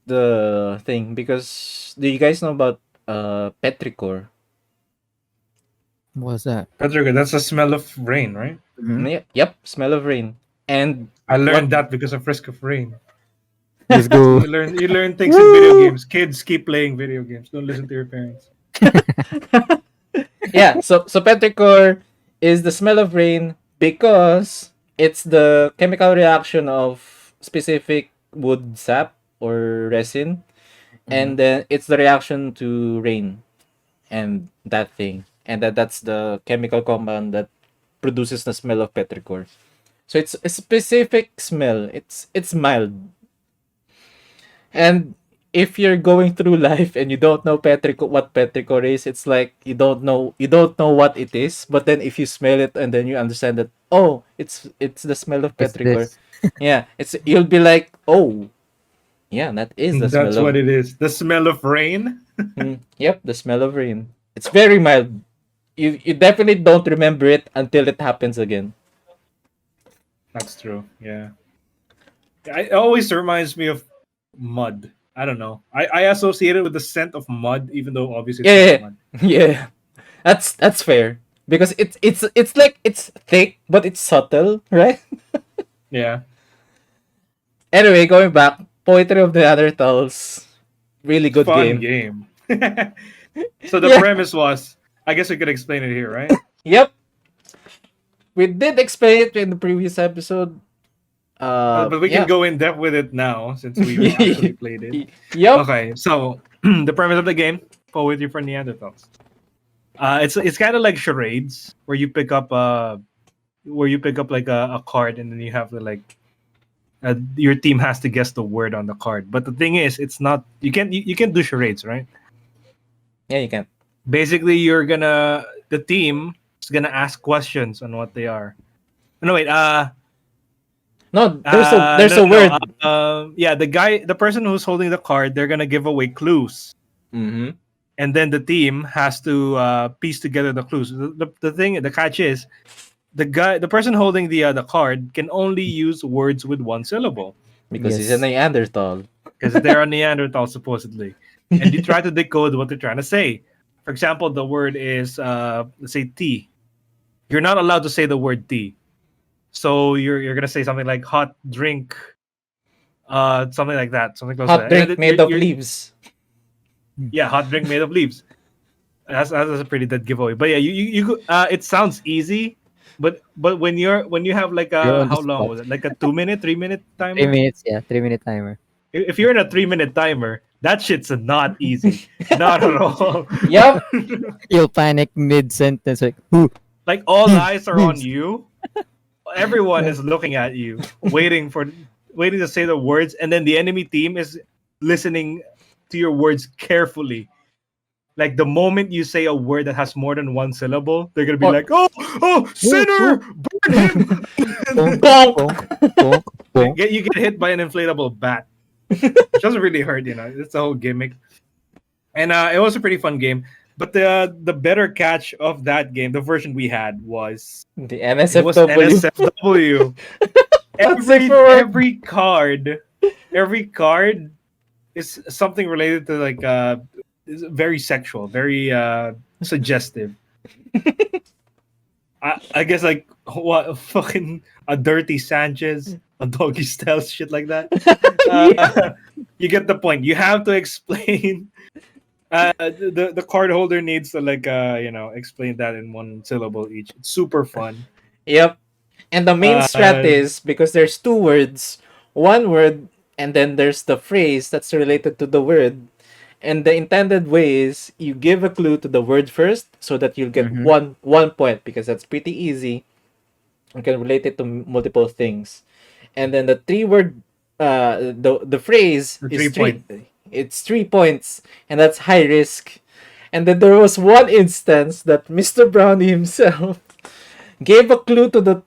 the thing because do you guys know about petrichor? what was that? Patrick, that's the smell of rain, right? Mm-hmm. Yep, smell of rain. And I what? learned that because of Risk of Rain. Let's go. You learn things in video Woo! games. Kids keep playing video games. Don't listen to your parents. Yeah, so petrichor is the smell of rain because it's the chemical reaction of specific wood sap or resin, Mm-hmm. and then it's the reaction to rain and that thing, and that's the chemical compound that produces the smell of petrichor. So it's a specific smell. It's mild. And if you're going through life and you don't know what petrichor is, it's like you don't know what it is. But then if you smell it and then you understand that it's the smell of It's petrichor. this. Yeah, you'll be like, oh yeah, that is the smell That's what of it is. The smell of rain. yep, the smell of rain. It's very mild. You definitely don't remember it until it happens again. That's true. Yeah. It always reminds me of mud. I don't know. I associate it with the scent of mud, even though obviously it's not Yeah, mud. yeah, yeah. That's fair because it's like it's thick but it's subtle, right? Yeah. Anyway, going back, Poetry of the Neanderthals, really good Fun game. game. So the Yeah, premise was, I guess we could explain it here, right? yep. We did explain it in the previous episode. But we can Yeah. go in depth with it now since we actually played it. Yep. Okay, so the premise of the game, Poetry for Neanderthals. It's kind of like charades where you pick up like a card and then you have to like your team has to guess the word on the card. But the thing is, it's not you can't do charades, right? Yeah, you can. Basically, the team is gonna ask questions on what they are. No wait, No, there's no, a no, no. word. Yeah, the person who's holding the card, they're gonna give away clues, Mm-hmm. and then the team has to piece together the clues. The catch is the person holding the card can only use words with one syllable Because he's a Yes. Neanderthal. because they're a Neanderthal supposedly, and you try to decode what they're trying to say. For example, the word is let's say tea. You're not allowed to say the word tea, so you're gonna say something like hot drink, something like that, something close to Hot that. And drink then made of leaves. yeah, hot drink made of leaves. That's a pretty dead giveaway. But yeah, it sounds easy, but when you have like You're a on the how long spot. was it? Like a 2 minute, 3 minute 3 timer? minutes, yeah, 3 minute timer. If you're in a 3 minute timer, that shit's not easy. Not at all. Yep. You'll panic mid sentence like, "Ooh, Like all eyes are on leaves." you. Everyone Yeah. is looking at you, waiting to say the words, and then the enemy team is listening to your words carefully. Like the moment you say a word that has more than one syllable, they're gonna be Or like, "Oh, Ooh, sinner, ooh. burn him!" Bonk, bonk. bonk, bonk, bonk. You get hit by an inflatable bat, which doesn't really hurt, It's the whole gimmick, and it was a pretty fun game. But the better catch of that game, the version we had The it was NSFW. NSFW. That's like Every for work. every card, every card is something related to like is very sexual, very suggestive. I guess like what fucking a dirty Sanchez, a doggy style shit like that. Yeah. You get the point. You have to explain. The card holder needs to like explain that in one syllable each. It's super fun. Yep. And the main strat Uh, is because there's two words, one word, and then there's the phrase that's related to the word. And the intended way is you give a clue to the word first so that you'll get Mm-hmm. one point because that's pretty easy. You can relate it to multiple things. And then the three word the phrase The is 3 point. it's 3 points, and that's high risk. And then there was one instance that Mr. Brownie himself gave a clue to the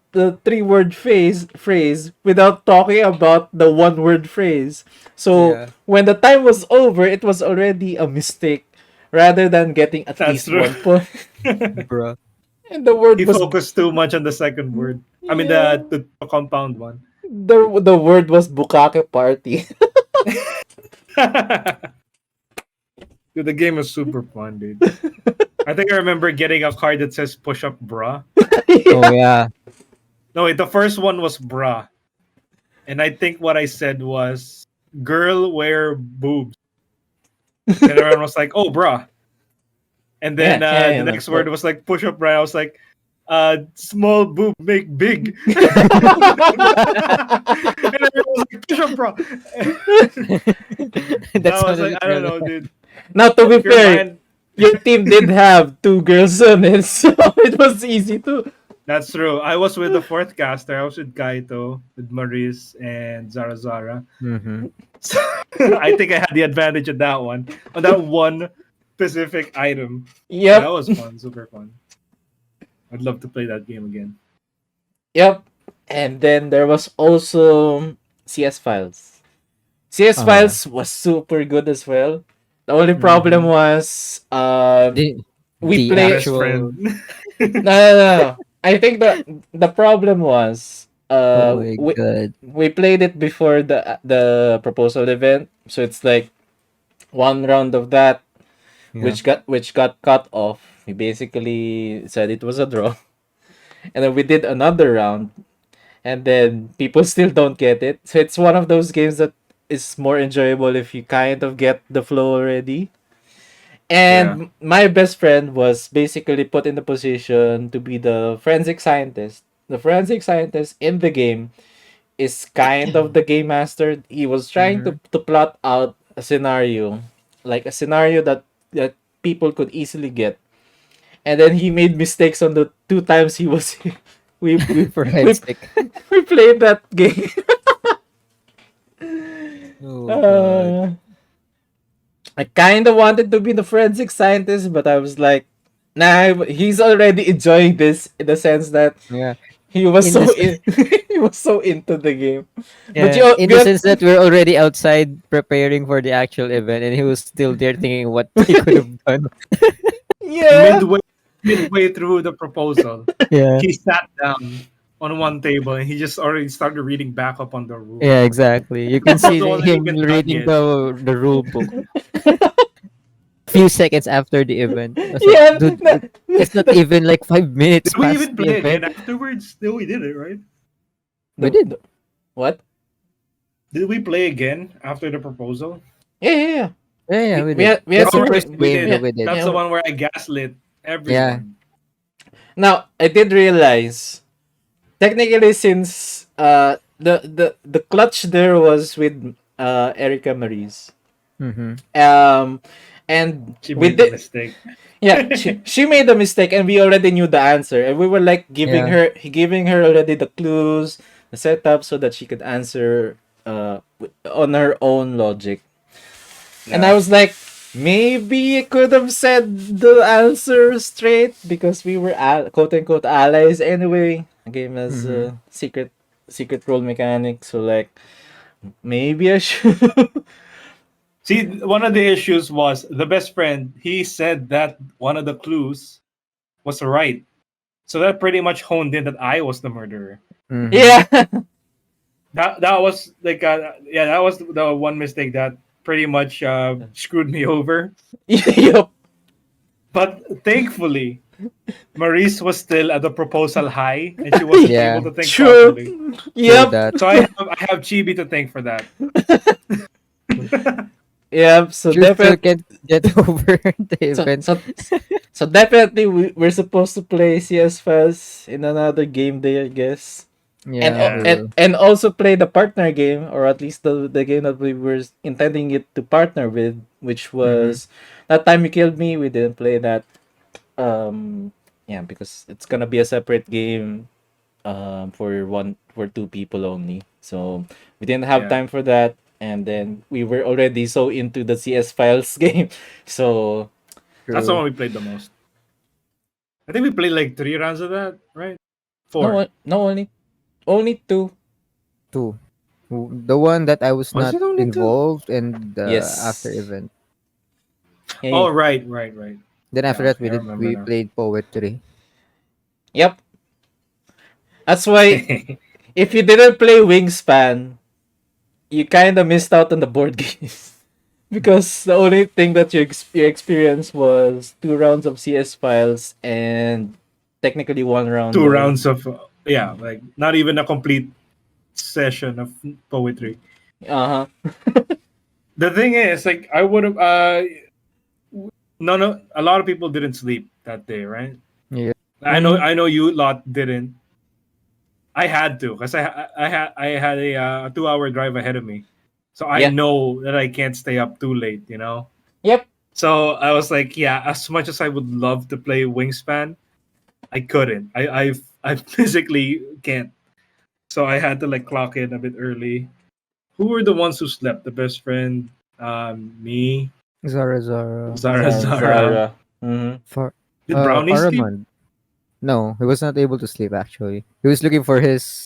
three-word phrase without talking about the one-word phrase. So Yeah. when the time was over, it was already a mistake rather than getting at That's least true. 1 point. Bruh. And the word He was focused too much on the second word. I mean, yeah. the compound one. The word was bukake party. Dude, the game was super fun, dude. I think I remember getting a card that says push up bra. Oh Yeah. yeah. No, wait, the first one was bra. And I think what I said was girl wear boobs. Then everyone was like, oh, bra. And then Yeah, the like next word was like push up bra. I was like, small boob make big. And everyone was like, push up bra. That's I how was it like, is, I don't really. know, dude. Now to be If your fair, mind your team did have two girls on it, so it was easy to. That's true. I was with the fourth caster. I was with Kaito, with Maurice, and Zara Zara. Mm-hmm. So I think I had the advantage of that one, on that one specific item. So that Yep, was fun, super fun. I'd love to play that game again. yep. And then there was also CS Files. CS Oh yeah. Files was super good as well. The only problem Mm-hmm. was The we the The play best actual. friend. no. I think the problem was Oh my god. we played it before the proposal event, so it's like one round of that Yeah. which got cut off. We basically said it was a draw, and then we did another round, and then people still don't get it. So it's one of those games that is more enjoyable if you kind of get the flow already. Yeah. And my best friend was basically put in the position to be the forensic scientist. The forensic scientist in the game is kind of the game master. He was trying Mm-hmm. to plot out a scenario, like a scenario that people could easily get. And then he made mistakes on the two times he was we Forensic. we played that game. Oh god. Uh, I kind of wanted to be the forensic scientist, but I was like, nah, he's already enjoying this in the sense that Yeah. he was In the so he was so into the game. But Yeah, in we the have, sense that we're already outside preparing for the actual event, and he was still there thinking what he could have done. yeah, midway midway through the proposal, Yeah, he sat down on one table and he just already started reading back up on the rules. yeah, exactly. You can I see wasn't him even done reading yet. the rule book few seconds after the event. I was like, yeah. dude, it's not even like 5 minutes Did we past even the play event. again afterwards? No, we did it, right? We the, did. the what? Did we play again after the proposal? Yeah. Yeah, yeah, we did. We had That's All the super. right, first we game that did. Yeah, we did. That's the yeah. one where I gaslit Yeah. everyone. Now I did realize technically since the clutch there was with Erica Maries. Mm-hmm. Um and She we made the did mistake. yeah, she made a mistake and we already knew the answer and we were like Yeah. giving her already the clues, the setup so that she could answer on her own logic. And I Yeah. was like, maybe I could have said the answer straight because we were quote unquote allies anyway. The game has Mm-hmm. secret role mechanic, so like maybe I should. See, one of the issues was the best friend. He said that one of the clues was right, so that pretty much honed in that I was the murderer. Mm-hmm. Yeah. That was like yeah, that was the one mistake that pretty much screwed me over. Yup. But thankfully, Maurice was still at the proposal high, and she wasn't able Yeah. to think True. properly. True Yep. that. So I have Chibi to thank for that. Yep. You still can't get over the So, event. so, so definitely we're supposed to play CS Fast in another game day, I guess. And, Yeah, uh, we Yeah. and will. and also play the partner game, or at least the game that we were intending it to partner with, which Mm-hmm. was that time you killed me. We didn't play that, yeah, because it's gonna be a separate game. for two people only. So we didn't have Yeah. time for that, and then we were already so into the CS Files game. So That's the True. one we played the most. I think we played like 3 rounds of that, right? no, 4. no, only two. Two. The one that I was Was not it only 2? involved in the after Yes. event. Yeah. Oh, right. Then after Yeah, that okay, I remember we now. played poetry. Yep. That's why if you didn't play Wingspan, you kind of missed out on the board games. Because the only thing that you experienced was 2 rounds of CS Files and technically 1 round 2 rounds of. of yeah, like not even a complete session of poetry. Uh huh. The thing is, like, I would have no, a lot of people didn't sleep that day, right? Yeah. Mm-hmm. I know you lot didn't. I had to because I had a 2 hour drive ahead of me, so I Yeah. know that I can't stay up too late. You know, Yep. so I was like, yeah, as much as I would love to play Wingspan, I couldn't. I physically can't. So I had to like clock in a bit early. Who were the ones who slept? The best friend, me, Zara Zara. Zara. Zara. Mm-hmm. Far Did Brownie sleep? Faramond. No, he was not able to sleep actually. He was looking for his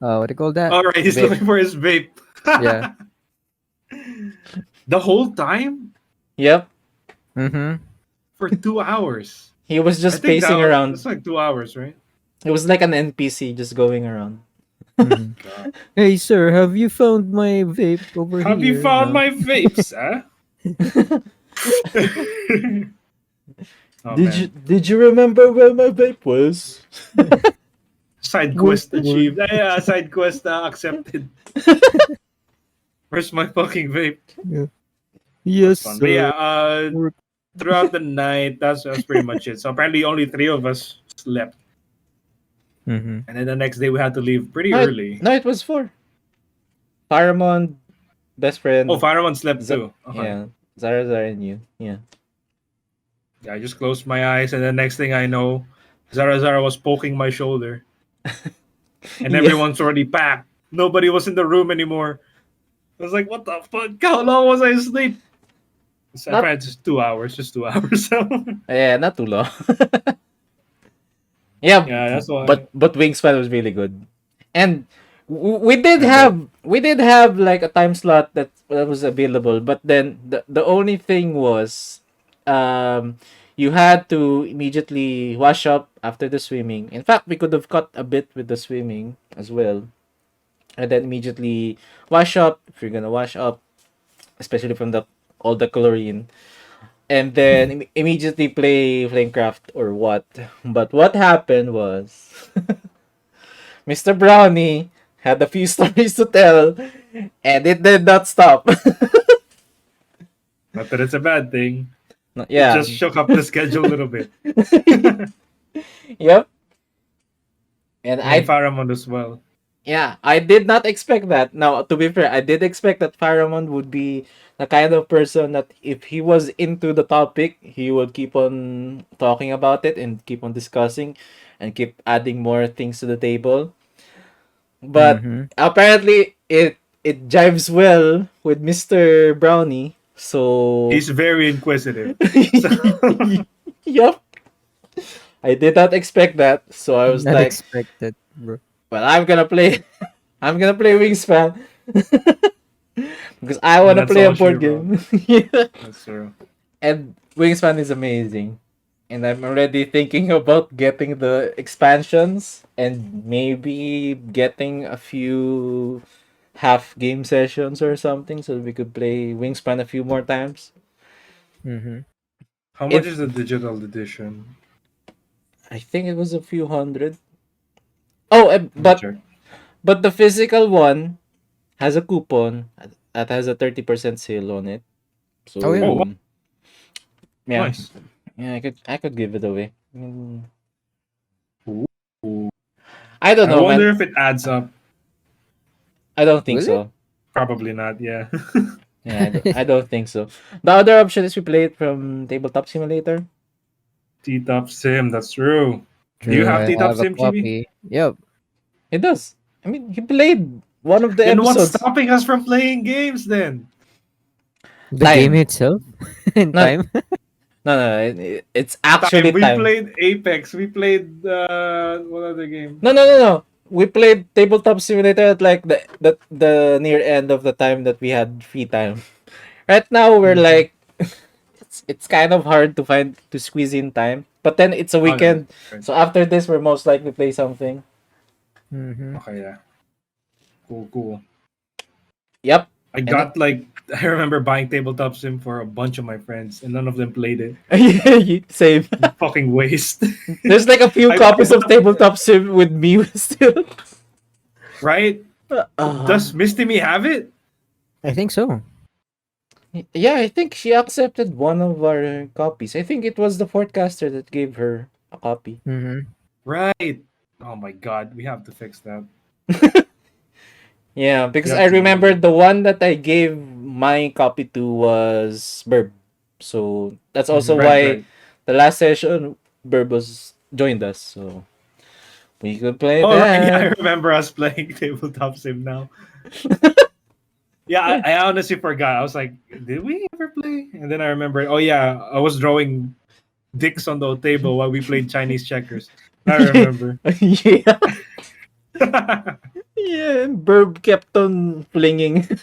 what do you call that? All right, he's Vape. looking for his vape. Yeah. The whole time Yep. Mm-hmm. for 2 hours. He was I just think pacing that's around. like 2 hours, right? It was like an NPC just going around. Mm-hmm. God. Hey sir, have you found my vape over Have you here? found No. my vapes, huh? Oh man. Did you remember where my vape was? Side Word quest to word. achieved. Yeah, side quest accepted. Where's my fucking vape? Yeah. That's Yes, fun. But yeah, sir. Work. throughout the night, that's pretty much it. So apparently only 3 of us slept. Mm-hmm. And then the next day we had to leave pretty No, early. it was four. Paramount, best Oh, friend, Fireman slept too. Okay. yeah, Zara and you. Yeah. Yeah, I just closed my eyes and the next thing I know, Zara was poking my shoulder. And Yeah. everyone's already packed. Nobody was in the room anymore. I was like, what the fuck? How long was I asleep? So Not apparently just 2 hours, just 2 hours. yeah, not too long. Yeah, Yeah, that's why. but Wingspan was really good, and I bet. we did have like a time slot that was available, but then the only thing was, um, you had to immediately wash up after the swimming. In fact, we could have cut a bit with the swimming as well, and then immediately wash up if you're gonna wash up, especially from the all the chlorine, and then immediately play Flamecraft or what. But what happened was Mr. Brownie had a few stories to tell, and it did not stop. Not that it's a bad thing. It Yeah. just shook up the schedule a little bit. Yep. And Me and Faramond as well. I did not expect that. Now, to be fair, I did expect that Pharamond would be the kind of person that if he was into the topic, he would keep on talking about it and keep on discussing and keep adding more things to the table. But Mm-hmm. apparently it jives well with Mr. Brownie. So He's very inquisitive. So yep. I did not expect that. So I was Not like, expected, bro. well, I'm gonna play Wingspan. Because I want to that's play a all she board wrote. game. Yeah. That's true. And Wingspan is amazing. And I'm already thinking about getting the expansions and maybe getting a few half game sessions or something so we could play Wingspan a few more times. Mm-hmm. How much It is the digital edition? I think it was a few hundred. Oh, Let me check. but the physical one has a coupon that has a 30% sale on it. Oh yeah. Oh, wow. So yeah, Nice. I could give it away. Ooh. I don't I know, wonder man. if it adds up. I don't think Will it? so. Probably not, yeah. Yeah, I don't think so. The other option is we play it from Tabletop Simulator. T-Top Sim, that's true. Do you True. have I T-Top have a Sim, Chibi? copy. Yep. It does. I mean, he played one of the Then what's episodes. stopping us from playing games then? The game Time. itself in No, time. no. It's Time actually we time. played Apex. We played what other game? No. We played Tabletop Simulator at like the near end of the time that we had free time. Right now we're Mhm. like it's kind of hard to find to squeeze in time. But then it's a Oh yeah, weekend. right. So after this we're most likely play something. Mm-hmm. Okay, yeah, cool. Yep. I And it got like I remember buying tabletop sim for a bunch of my friends, and none of them played it. same. Fucking waste. There's like a few I copies picked of up Tabletop Sim with me still. right. Uh, Does Misty Me have it? I think so. yeah, I think she accepted one of our copies. I think it was the forecaster that gave her a copy. Mm-hmm. Right. Oh my god, we have to fix that. Yeah, We because have I to remove remember it. the one that I gave my copy to was Burb. So that's also Mm-hmm. why Right. the last session Burb was joined us. So we could play Oh right, yeah, I that. remember us playing tabletop sim now. Yeah, Yeah. I honestly forgot. I was like, did we ever play? And then I remember, oh yeah, I was drawing dicks on the table while we played Chinese checkers. I remember. Yeah. Yeah, and Burb kept on flinging, Kept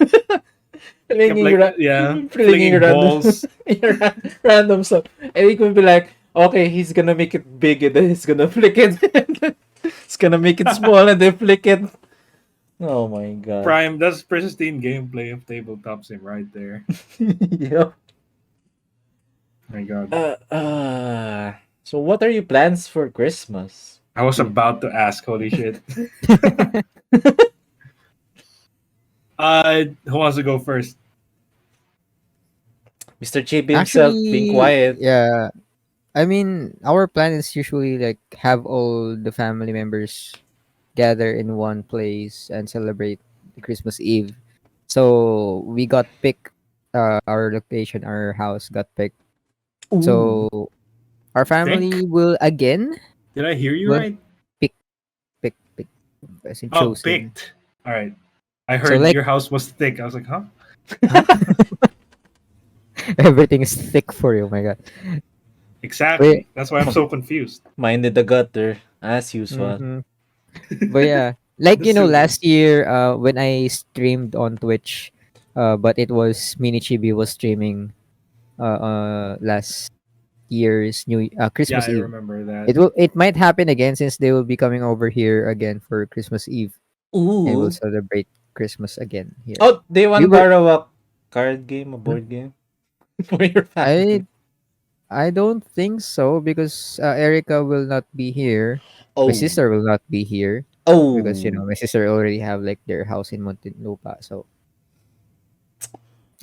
like yeah, flinging flinging random, balls. random stuff, and he could be like, "Okay, he's gonna make it big, and then he's gonna flick it. He's gonna make it small, and then flick it." Oh my god. Prime, that's pristine gameplay of tabletop sim right there. Yeah. My god. So what are your plans for Christmas? I was about to ask, holy shit. Who wants to go first? Mr. Chibi himself being Actually, quiet. yeah. I mean, our plan is usually like have all the family members gather in one place and celebrate the Christmas Eve. So we got picked. Our location, our house got picked. Ooh, So our Thick? family will again Did I hear you will right? pick as in Oh, chosen. picked. All right. I So heard like, your house was thick. I was like, huh? huh? Everything is thick for you. Oh my god. Wait. Exactly. That's why I'm so confused. minded the gutter as usual. Mm-hmm. But yeah, like The sewer. last year, when I streamed on Twitch, but it was Mini Chibi was streaming, last year's Yeah, Christmas I Eve. remember that. It might happen again since they will be coming over here again for Christmas Eve and we'll Ooh. celebrate Christmas again here. Oh, they We want were borrow a card game, a Hmm? board game for your I family. I don't think so because Erica will not be here. My Oh. sister will not be here because Oh. my sister already have like their house in Muntinlupa. So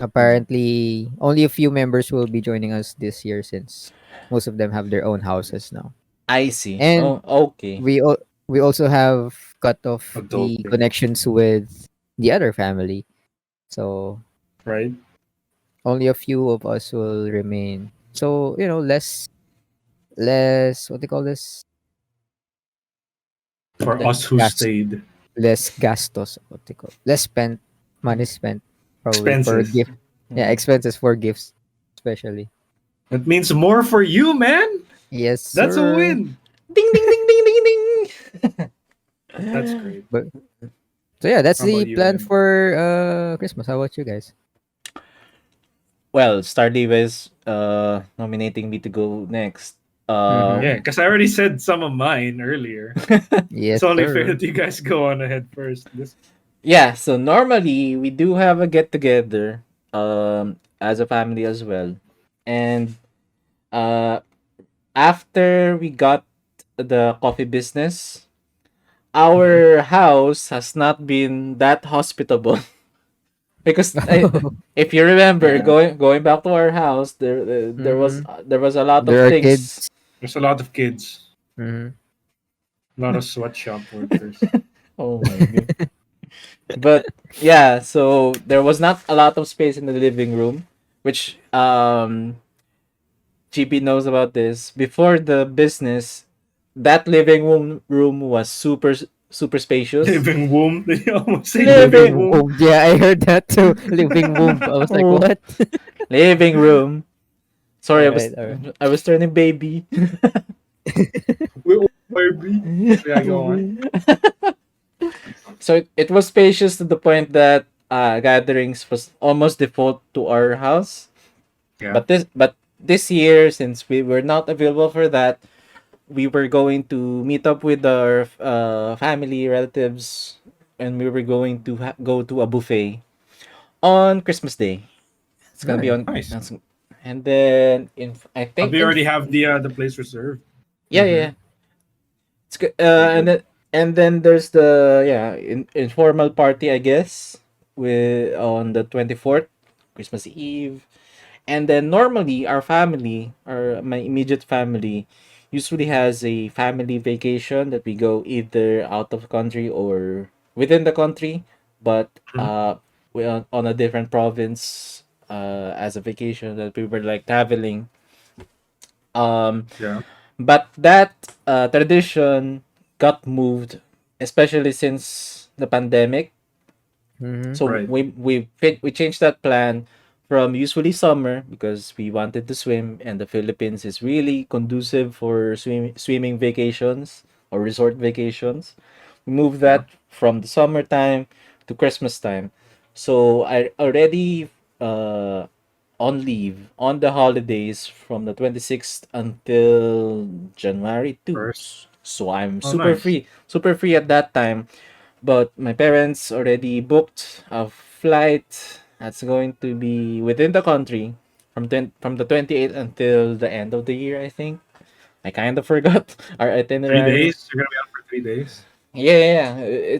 Oh. apparently only a few members will be joining us this year since most of them have their own houses now. I see. And Oh, okay. we also have cut off the Adulting. connections with the other family. So Right? only a few of us will remain. So, less what they call this? For The- us who Gas stayed. less gastos, what they call less spent money spent probably for Expenses. gift. Yeah, Mhm. expenses for gifts especially. That means more for you, man. Yes, That's a sir. win. Ding ding ding ding ding That's ding. great. But so yeah, that's How the about you, plan Em? for Christmas. How about you guys? Well, Stardew is nominating me to go next. Mm-hmm. Yeah, because I already said some of mine earlier. It's Yes, only fair sir. that you guys go on ahead first. This Yeah, so normally we do have a get together as a family as well. And uh after we got the coffee business, Mhm. our house has not been that hospitable because if you remember Yeah, going back to our house, Mm-hmm. there was a lot of There are things. kids. there's a lot of kids, Mm-hmm. a lot of sweatshop workers. Oh my god. But yeah, so there was not a lot of space in the living room, which GP knows about this. Before the business, that living room was super super spacious. Living womb. Did you almost say living Living Living womb? womb. Yeah, I heard that too. Living womb. I was like, oh, what? living room. Sorry, Alright, alright. I was turning baby. We Barbie. Yeah, go on. So it was spacious to the point that gatherings was almost default to our house. Yeah. But this year, since we were not available for that, we were going to meet up with our family relatives, and we were going to go to a buffet on Christmas Day. It's gonna be Nice. on, Nice. and then I But think we in already have the place reserved. yeah, yeah, yeah. It's good. Very good. And then there's the informal party, I guess, with on the 24th, Christmas Eve. And then normally our family, or my immediate family, usually has a family vacation that we go either out of country or within the country, but Mhm. we on a different province as a vacation that we were like traveling. Um Yeah. but that tradition got moved, especially since the pandemic. Mm-hmm. So Right. we changed that plan from usually summer because we wanted to swim, and the Philippines is really conducive for swimming vacations or resort vacations. We moved Yeah. that from the summertime to Christmas time. So I already uh on leave on the holidays from the 26th until January 2. First. So I'm Oh, nice. super free at that time. But my parents already booked a flight that's going to be within the country from the 28th until the end of the year, I think. I kind of forgot our Three itinerary. days. You're gonna be out for 3 days. Yeah, yeah, yeah.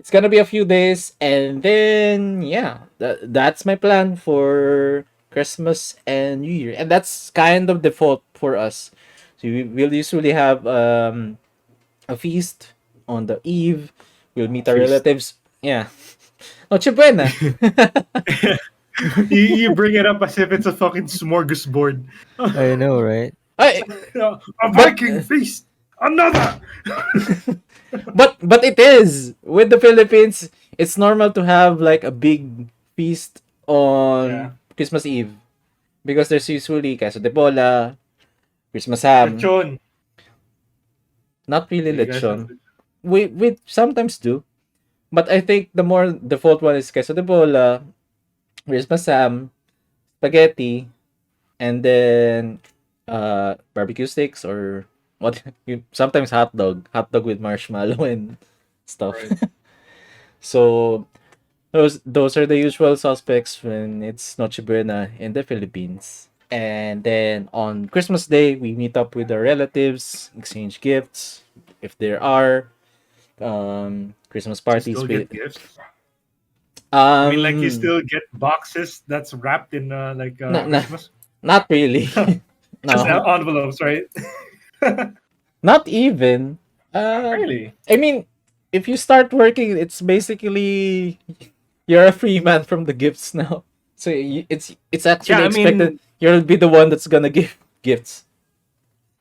It's gonna be a few days, and then yeah, that's my plan for Christmas and New Year, and that's kind of default for us. So we'll usually have a feast on the eve. We'll meet our Feast. relatives. Yeah, Noche Buena. You bring it up as if it's a fucking smorgasbord. I know, right? Ay, A but Viking feast. Another. but it is with the Philippines. It's normal to have like a big feast Yeah. on Christmas Eve because there's usually queso de bola, Christmas ham. Lechon. Not really Do you guys have lechon. We sometimes do, but I think the more default one is queso de bola, Christmas ham, spaghetti, and then barbecue sticks or what you sometimes hot dog with marshmallow and stuff. right? So those are the usual suspects when it's Noche Buena in the Philippines. And then on Christmas Day, we meet up with our relatives, exchange gifts if there are Christmas You parties still with get gifts. I mean, like you um still get boxes that's wrapped in like not Christmas. not really. Just No, envelopes, right? not even. Um, Really? I mean, if you start working, it's basically you're a free man from the gifts now. So it's Yeah. actually I expected mean, you'll be the one that's gonna give gifts.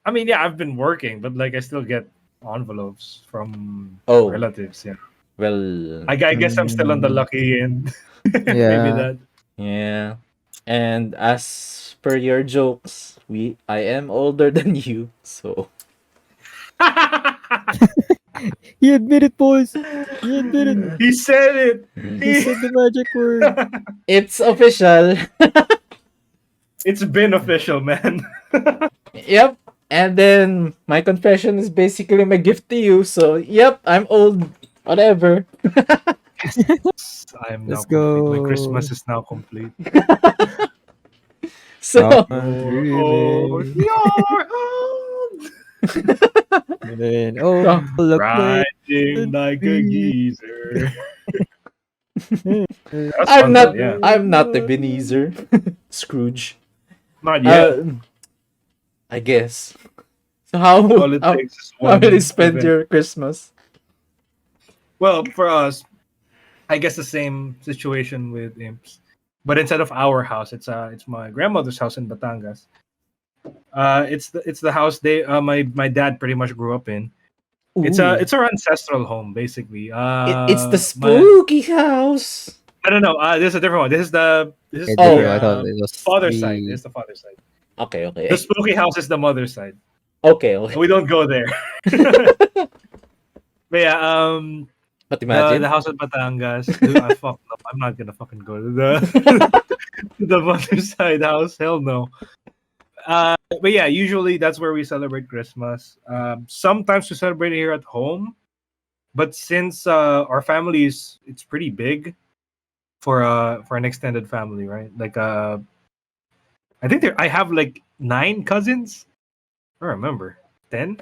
yeah. I've been working, but like I still get envelopes from Oh, relatives. Yeah. well, I guess I'm still on the Mm, lucky end. Maybe yeah. that. yeah. And as per your jokes, I am older than you, so He admitted, boys. He admitted. He said it. He He... said the magic word. it's official. It's been official, man. Yep. And then my confession is basically my gift to you. So, yep, I'm old. Whatever. I am now Let's complete. My go. Christmas is now complete. So, I'm You're old. dreaming. You're old. And then, oh, so look what Riding like a we geezer. That's fun though. Yeah. I'm not Ebenezer. Scrooge. Not yet. Uh, I guess. So All it takes is how will you one spend event. your Christmas? Well, for us, I guess the same situation with imps, but instead of our house, it's my grandmother's house in Batangas. It's the house my dad pretty much grew up in. Ooh. It's our ancestral home basically. It's the My spooky house. I don't know. This is a different one. This is Yeah, the different. Oh, I thought it was father's side. the This is the father's side. okay, The okay. spooky house is the mother's side. Okay, okay. We don't go there. But yeah, But the imagine. house at Batangas. Dude, I fuck no. I'm not gonna fucking go to the the mother's side house. Hell no. But yeah, usually that's where we celebrate Christmas. Sometimes we celebrate it here at home, but since our family is it's pretty big for an extended family, right? Like I think I have like 9 cousins. I don't remember 10.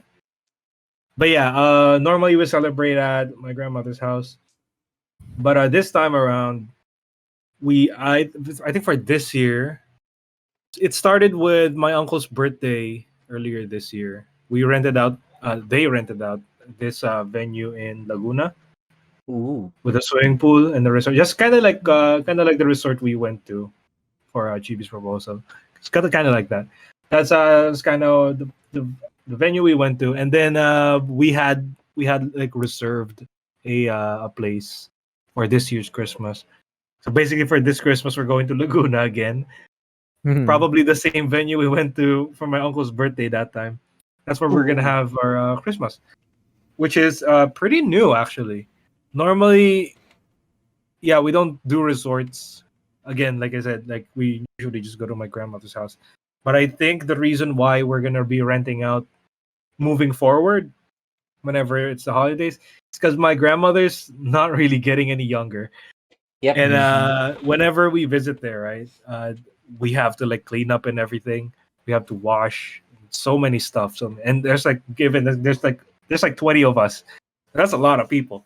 But yeah, normally we celebrate at my grandmother's house. But this time around, we I think for this year, it started with my uncle's birthday earlier this year. We rented out. They rented out this venue in Laguna Ooh. with a swimming pool and the resort. Just kind of like the resort we went to for Chibi's proposal. It's kind of like that. That's kind of the venue we went to, and then we had like reserved a place for this year's Christmas. So basically, for this Christmas, we're going to Laguna again. Probably the same venue we went to for my uncle's birthday that time. That's where we're gonna Ooh. have our Christmas, which is pretty new actually. Normally, yeah, we don't do resorts. Again, like I said, like we usually just go to my grandmother's house. But I think the reason why we're gonna be renting out moving forward, whenever it's the holidays, is because my grandmother's not really getting any younger. Yep. And Mhm. whenever we visit there, right, we have to like clean up and everything. We have to wash so many stuff. So and there's like 20 of us. That's a lot of people.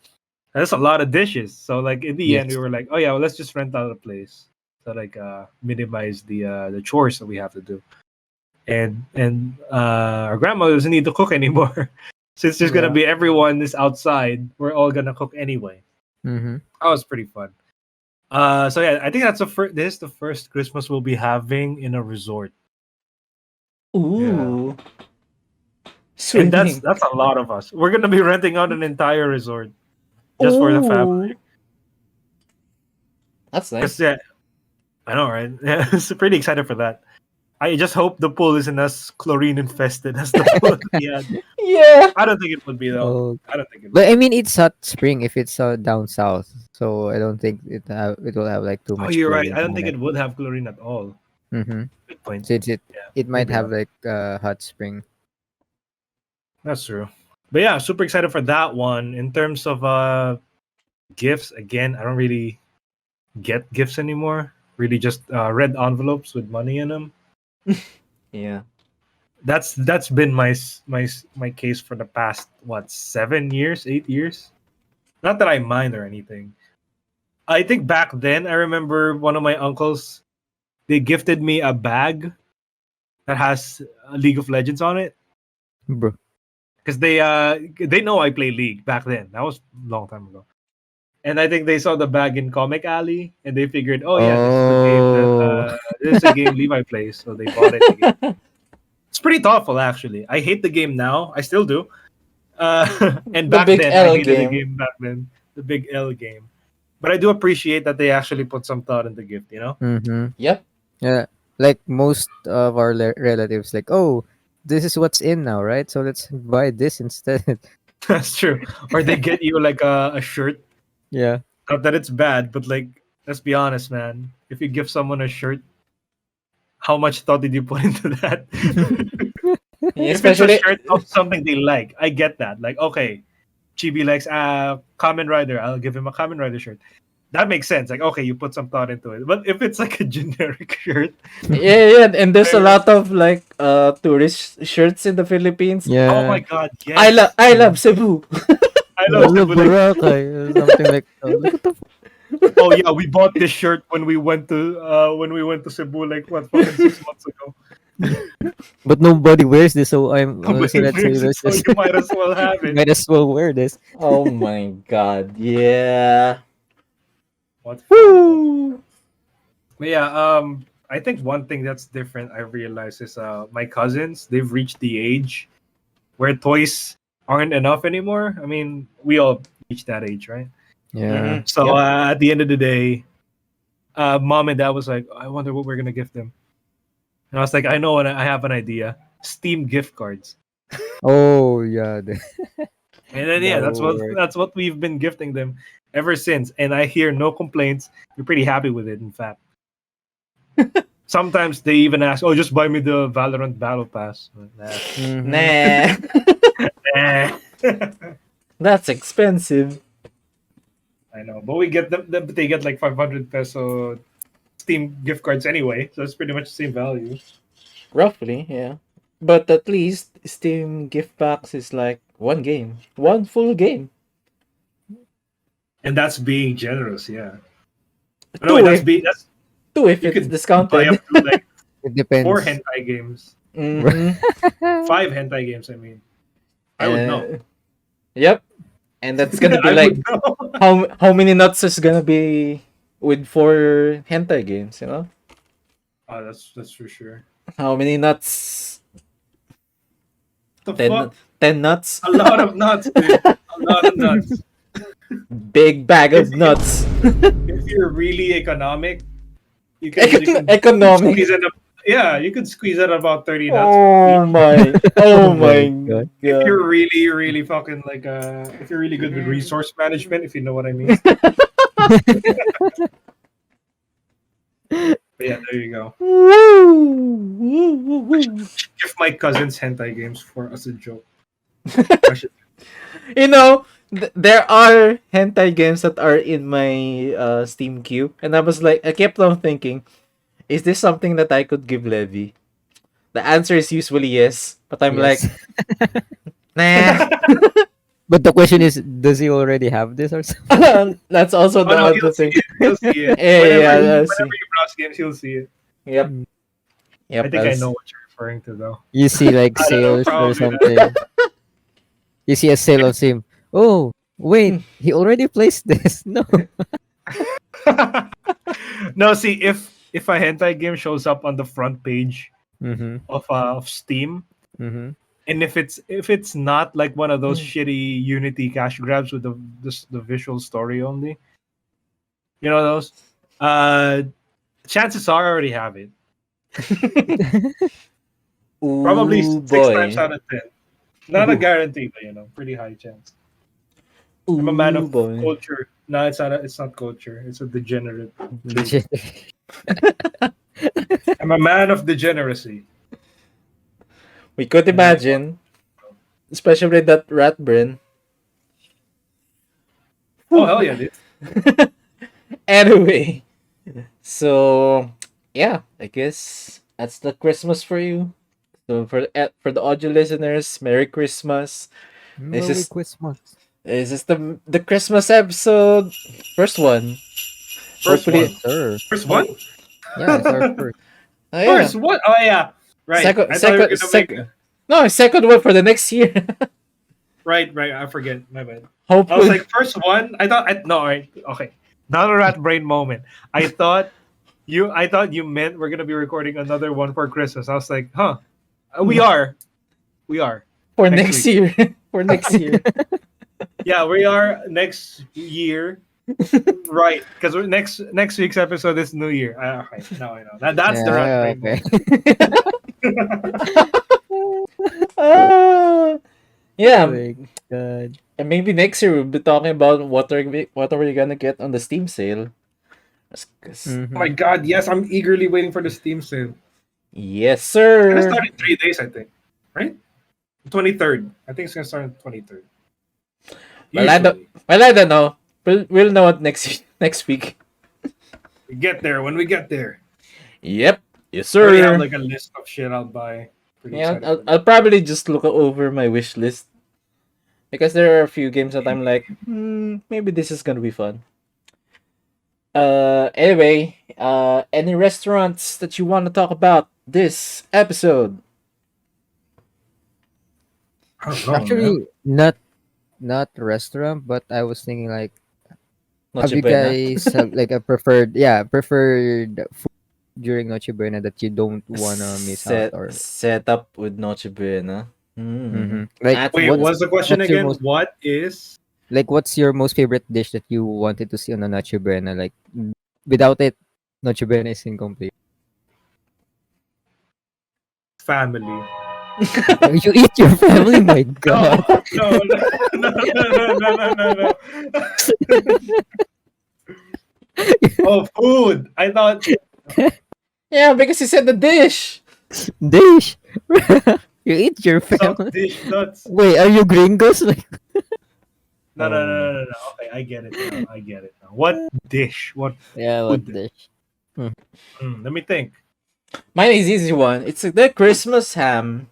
That's a lot of dishes. So like in the end, we Yes. were like, oh yeah, well, let's just rent out a place to like minimize the chores that we have to do. And our grandmother doesn't need to cook anymore since there's gonna Yeah. be everyone is outside. We're all gonna cook anyway. Mm-hmm. That was pretty fun. So yeah, I think that's the first. This is the first Christmas we'll be having in a resort. Yeah, Ooh. and that's Swimming. that's a lot of us. We're gonna be renting out an entire resort just for the family. Ooh. That's Cause nice. yeah, I know, right? Yeah, so pretty excited for that. I just hope the pool isn't as chlorine infested as the pool that we had. Yeah. I don't think it would be though. Oh, I don't think it would but I be. mean, it's hot spring if it's down south, so I don't think it will have like too Oh, much you're right. chlorine I don't on think it. it would have chlorine at all. Mm-hmm. Good point. Since Yeah, it might maybe have not. like hot spring. That's true. But yeah, super excited for that one. In terms of gifts, again, I don't really get gifts anymore. Really, just red envelopes with money in them. Yeah. That's been my case for the past what 7 years, 8 years. Not that I mind or anything. I think back then I remember one of my uncles. They gifted me a bag that has League of Legends on it Bro. because they know I play League back then. That was a long time ago. And I think they saw the bag in Comic Alley and they figured, oh yeah, this is the game that Oh. this is a game Levi plays, so they bought it. It's pretty thoughtful, actually. I hate the game now. I still do. And The back big then, I L hated the game. game back then, the Big L game. But I do appreciate that they actually put some thought in the gift. You know, Mm-hmm. Yep. Yeah, like most of our relatives, like, oh, this is what's in now, right? So let's buy this instead. that's true. Or they get you like a shirt. Yeah. Not that it's bad, but like, let's be honest, man. If you give someone a shirt, how much thought did you put into that? Yeah, If it's a especially shirt of something they like, I get that. Like, okay, Chibi likes Kamen Rider. I'll give him a Kamen Rider shirt. That makes sense. Like, okay, you put some thought into it. But if it's like a generic shirt, yeah, yeah, and there's a I, lot of like tourist shirts in the Philippines. oh my Yeah. god, yes. I love Cebu. I I love love Cebu. Like, Boracay or something like that. Like, what the oh yeah, we bought this shirt when we went to Cebu like what fucking 6 months ago. But nobody wears this, so I'm so Nobody let's say wears it, let's so just you might as well have it. might as well wear this. Oh my god. Yeah. What fun! What Woo. But yeah, I think one thing that's different I realized is my cousins, they've reached the age where toys aren't enough anymore. I mean, we all reached that age, right? Yeah. So Yep. at the end of the day, mom and dad was like, I wonder what we're gonna give them. And I was like, I know, and I have an idea. Steam gift cards. Oh yeah. And then yeah, That will work. that's what we've been gifting them ever since. And I hear no complaints. We're pretty happy with it, in fact. Sometimes they even ask, "Oh, just buy me the Valorant Battle Pass." Nah. Mhm. Nah, Eh. that's expensive. I know, but we get them. They get like 500 peso Steam gift cards anyway, so it's pretty much the same value. Roughly, yeah. But at least Steam gift packs is like one game, one full game. And that's being generous, yeah. No, wait, Two if that's two if you it's could buy discounted. up to like It 4 depends. hentai games, hmm 5 hentai games. I mean, I would know. Yep. And that's gonna be I like would know. how many nuts is gonna be with four hentai games, you know? Oh, that's for sure. How many nuts? The 10, fuck, 10 nuts? a lot of nuts, dude. A lot of nuts. Big bag If, of nuts. if you're really economic, you can Economic. squeeze it up. Yeah, you could squeeze out about 30 nuts. Oh my. Oh Oh my my god. If god. you're really fucking like if you're really good with resource management, if you know what I mean. But yeah, there you go. Woo! Woo, woo, woo. Give my cousins hentai games for as a joke. I should. You know, there are hentai games that are in my Steam queue, and I kept on thinking, is this something that I could give Levi? The answer is usually yes, but I'm like, Yes. nah. But the question is, does he already have this or something? That's also Oh the no, other he'll see thing. it. He'll see it. Yeah, yeah, I'll see. Whenever you browse games, he'll see it. Yep, I yep. think I know what you're referring to, though. You see like I don't know, sales or probably not. something. You see a sale of Sim. Oh, wait, he already placed this. No. No, see, if a hentai game shows up on the front page Mm-hmm. of Steam, Mm-hmm. and if it's not like one of those shitty Unity cash grabs with the visual story only, you know those, uh, chances are I already have it. Probably Ooh 6 times boy. out of 10. Not a Ooh. guarantee, but pretty high chance. I'm a man Ooh of boy. culture. No, it's not. It's not culture. It's a degenerate. I'm a man of degeneracy. We could imagine, especially that rat brain. Oh hell yeah, dude! Anyway, so yeah, I guess that's the Christmas for you. So for the audio listeners, Merry Christmas. This Merry is Christmas. this is the Christmas episode, first one. First Hopefully, one. Sir. First one. Yeah, it's our first. oh yeah, First one. Oh yeah. Right. second, I thought we were second, gonna make. second. No, second one for the next year. Right. Right. I forget. My bad. I was Hopefully, like first one. I thought. No. Right. Okay. Not a rat brain moment. I thought you meant we're gonna be recording another one for Christmas. I was like, huh. We are. We are. for next next year. For next year. Yeah, we are next year. Right, because next week's episode is New Year. Okay, now I know. That's the rat Yeah, brain okay. Ah, yeah, Oh my god. and maybe next year we'll be talking about what are we gonna get on the Steam sale. 'Cause- Oh my Mhm. god, yes, I'm eagerly waiting for the Steam sale. yes, It's gonna sir. start in 3 days, I think. Right? 23rd. I think it's gonna start on 23rd. Well, I don't. Usually. Well, I don't know. We'll know it next week. We get there when we get there. Yep. Yes, I already have sir. like a list of shit I'll buy. Pretty Yeah, excited I'll, for I'll that. probably just look over my wish list because there are a few games that I'm like, maybe this is gonna be fun. Anyway, any restaurants that you want to talk about this episode? I don't know, man. Actually, not restaurant, but I was thinking like, have Noche you Buena. guys have like a preferred food during Noche Buena that you don't wanna miss out or Set up with Noche Buena. Like That's Wait, what's what's the question what's your again? most What is what's your most favorite dish that you wanted to see on a Noche Buena? Like without it, Noche Buena is incomplete. family? You eat your family, my No, god. no, no, no, no, no, no, no, no. Oh, food. I thought yeah, because he said the dish. Dish. You eat your some family. dish nuts. Wait, are you gringos? Like No, no, no, Oh. no, no, no. Okay, I get it now. I get it now. What dish? What yeah, what food? dish? Let me think. Mine is easy one. It's the Christmas ham.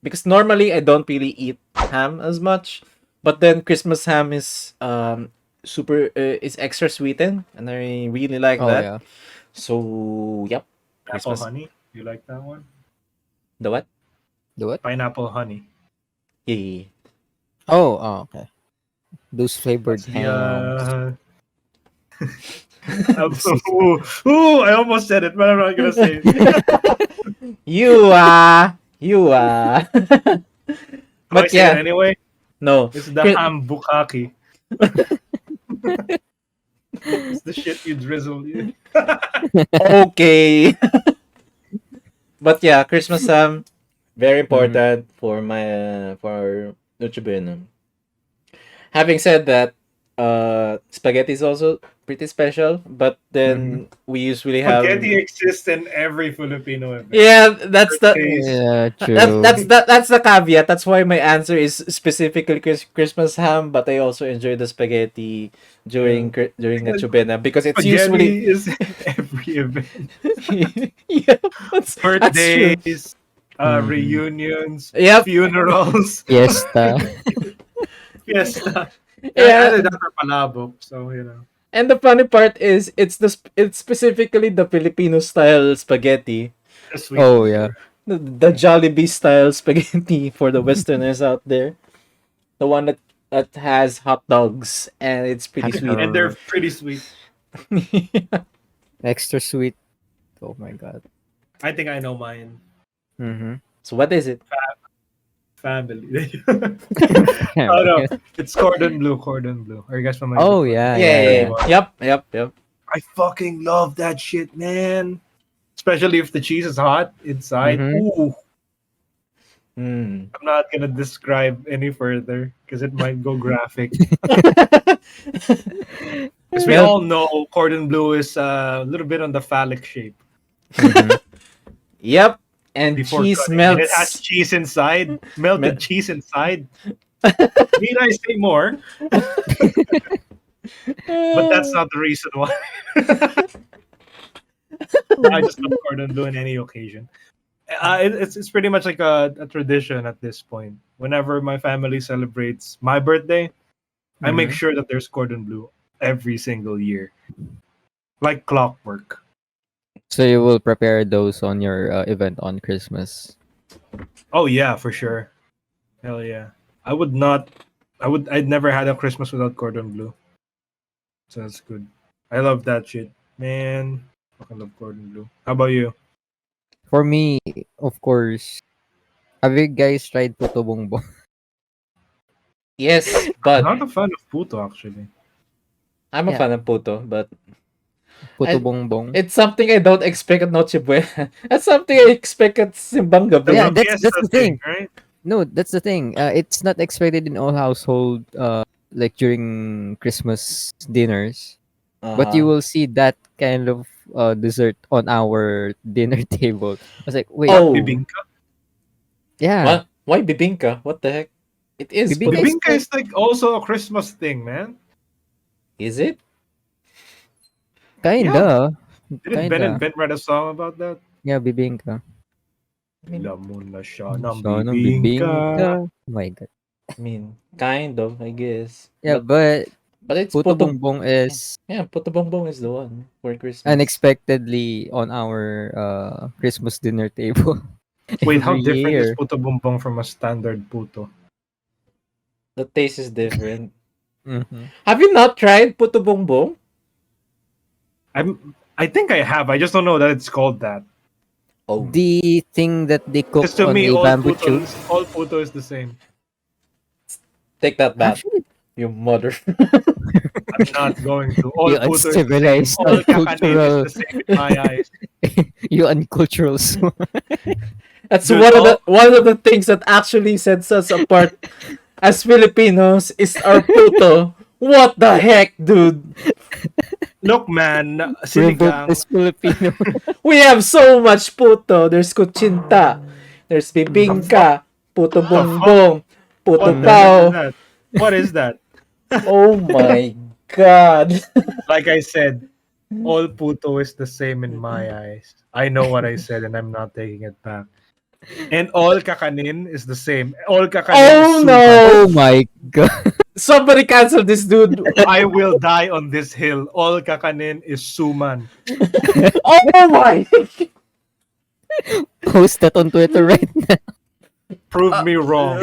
Because normally I don't really eat ham as much, but then Christmas ham is super is extra sweetened, and I really like Oh that. yeah. So yep, Apple Christmas. honey. You like that one? The what? The what? Pineapple honey. Yeah, yeah, yeah. Oh, okay. Those That's flavored the hams. ooh, I almost said it, but I'm not gonna say it. you are. Do I But say it yeah, anyway? no. It's the Chri- ham bukkake. It's the shit you drizzle. Okay, but yeah, Christmas ham very Mhm. important for my for Noche Buena. Having said that, spaghetti is also pretty special, but Mhm. then we usually have Spaghetti exists in every Filipino event. yeah, that's the Birthdays. Yeah, that's true. that's that that's the caveat. That's why my answer is specifically Christmas ham, but I also enjoy the spaghetti Yeah. during the Because chubena because it's usually spaghetti is in every event. yeah, that's true. Birthdays, Mhm. reunions, Yep. funerals, Fiesta. fiesta. I Yeah, did that for palabok, so you know. and the funny part is it's specifically the Filipino style spaghetti. The sweet Oh one, yeah. correct. The Jollibee style spaghetti for the Westerners out there. The one that has hot dogs and it's pretty Hot sweet. And they're dog. pretty sweet. Extra sweet. Oh my god. I think I know mine. Mm-hmm. So what is it? Family. Oh no, it's cordon bleu, cordon bleu. Are you guys familiar with Oh cordon yeah, bleu? Yeah, yeah, yeah, Red yeah. yeah. one. Yep. I fucking love that shit, man. Especially if the cheese is hot inside. Mm-hmm. Ooh, Mm. I'm not gonna describe any further because it might go graphic. Because we Melt. all know cordon bleu is a little bit on the phallic shape Mm-hmm. Yep. And before cheese cutting, and it has melts. cheese inside, melted Me- cheese inside. Need I say more? But that's not the reason why. I just love cordon bleu in any occasion. It's pretty much like a tradition at this point. Whenever my family celebrates my birthday, I make Mm-hmm. sure that there's cordon bleu every single year, like clockwork. So you will prepare those on your event on Christmas. Oh yeah, for sure. Hell yeah. I would not. I'd never had a Christmas without cordon bleu. So that's good. I love that shit, man. Fucking love cordon bleu. How about you? For me, of course, have you guys tried Puto Bongbong? yes, I'm but not a fan of puto actually. I'm a Yeah, fan of puto, but Puto I, Bongbong. it's something I don't expect at Noche Buena. That's something I expect at Simbang That's Yeah, a Gabi. that's fiesta the thing, thing. right? No, that's the thing. It's not expected in all household. Like during Christmas dinners, but you Uh-huh. will see that kind of dessert on our dinner table. I was like, wait, What Oh, bibingka? yeah, what? Why bibingka? What the heck? It is bibingka puto. is Bibingka like is like also a Christmas thing, man. Is it? Yeah. kinda, Didn't Ben and kinda. Ben write a song about that? Yeah, bibingka. I mean, Alam mo na siya ng Siya ng bibingka. bibingka. Oh my god. kind of, I guess. Yeah, but But it's Puto puto. Bongbong is Yeah, puto bongbong is the one for Christmas. unexpectedly on our Christmas dinner table Wait, how every different is year. puto bumbong from a standard puto? The taste is different. Mm-hmm. Have you not tried puto bongbong? I think I have. I just don't know that it's called that. Oh, The thing that they cook Because to on me, a bamboo tube. all puto is the same. take that back, Actually, you mother. I'm not going to. All you puto is the same. uncivilized, All kakanin is uncultural, the same in my eyes. you uncultural. That's Dude, all one of the things that actually sets us apart as Filipinos is our puto. What the heck, dude? look, man, Revoke sinigang. this Filipino. We have so much puto. There's kuchinta, there's The fuck? bibingka, puto The fuck? bongbong, puto What the Mm. hell is pao. that? What is that? Oh my god. Like I said, all puto is the same in my eyes. I know what I said, and I'm not taking it back. And all kakanin is the same. All kakanin is Oh suman. Oh no! my god! Somebody cancel this dude. I will die on this hill. All kakanin is suman. Oh my! Post that on Twitter right now. Prove me wrong.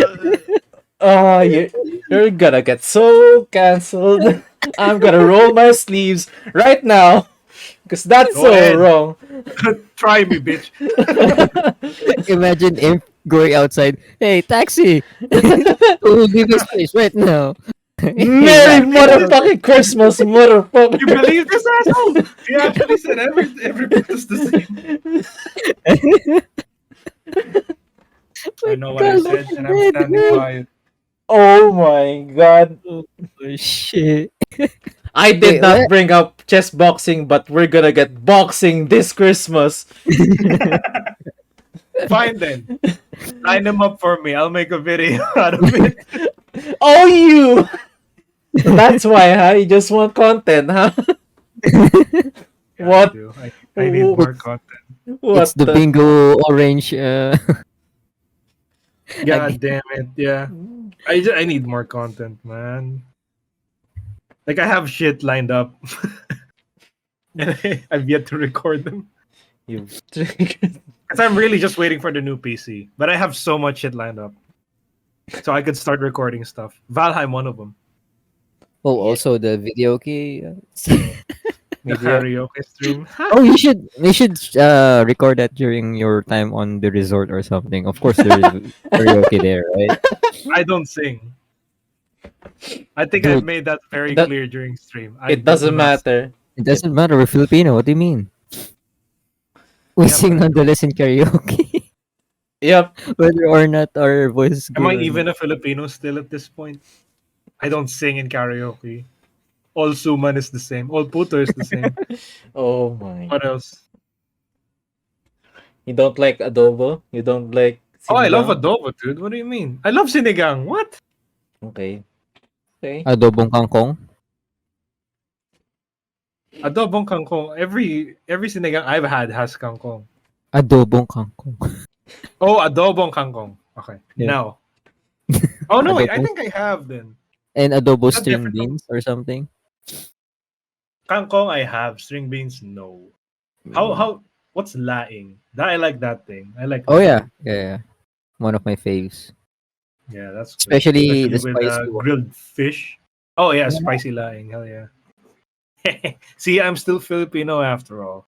You're gonna get so cancelled. I'm gonna roll my sleeves right now. Because that's Go so ahead. wrong. Try me, bitch. Imagine if going outside, hey, taxi! Who will be my space right now? Merry motherfucking Christmas, You motherfucker. believe this asshole? He actually said every puto's the same. I know what I God, said, and I'm look at standing that. by it. Oh my god. Oh shit. I did Wait, not what? bring up chess boxing, but we're gonna get boxing this Christmas. Fine then. Line them up for me. I'll make a video out of it. Oh, you! That's why, huh? You just want content, huh? Yeah, What? I do. I need more content. What It's the bingo orange. God damn it. Yeah. I need more content, man. Like I have shit lined up. And I've yet to record them. You. Because I'm really just waiting for the new PC. But I have so much shit lined up. So I could start recording stuff. Valheim, one of them. Oh, also the video key. The Media. karaoke stream. Oh, you should record that during your time on the resort or something. Of course, there is karaoke there, right? I don't sing. I think I've Dude, made that very that- clear during stream. It do doesn't not matter. it doesn't matter. We're Filipino. What do you mean? We Yeah, sing but I nonetheless in karaoke, Yep. whether or not our voice is good. Am I or even not. a Filipino still at this point? I don't sing in karaoke. All suman is the same. All puto is the same. Oh my. What else? You don't like adobo? You don't like Oh, I love sinigang? adobo, dude. What do you mean? I love sinigang. What? Okay. Okay. Adobong kangkong. Adobong kangkong. Every sinigang I've had has kangkong. Adobong kangkong. Oh, adobong kangkong. Okay. Yeah. Now. Oh no, wait. I Adobong- think I have then. And adobo Is that string different from- beans or something. Kangkong I have. String beans, no. How what's laing? That I like that thing. I like Oh that. yeah. One of my faves. Yeah, that's good. Especially the with spicy one. grilled fish. Oh yeah, Yeah. spicy laing. Hell yeah. See, I'm still Filipino after all.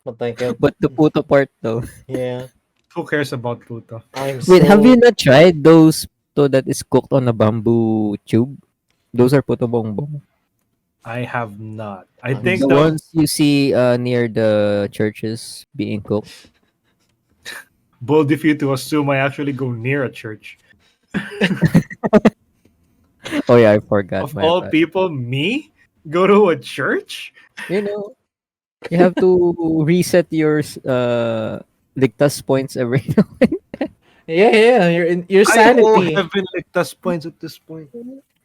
But like, But the puto part though. yeah. Who cares about puto? I'm Wait, have so- you not tried those puto that is cooked on a bamboo tube? Those are puto bongbong. I have not. I I'm think The so- ones you see near the churches being cooked. bold of you to assume I actually go near a church. Oh yeah, I forgot. Of my all bad. people, me go to a church? You know, you have to reset your ligtas points every now and Yeah. Your I owe sanity. heaven lictas points at this point.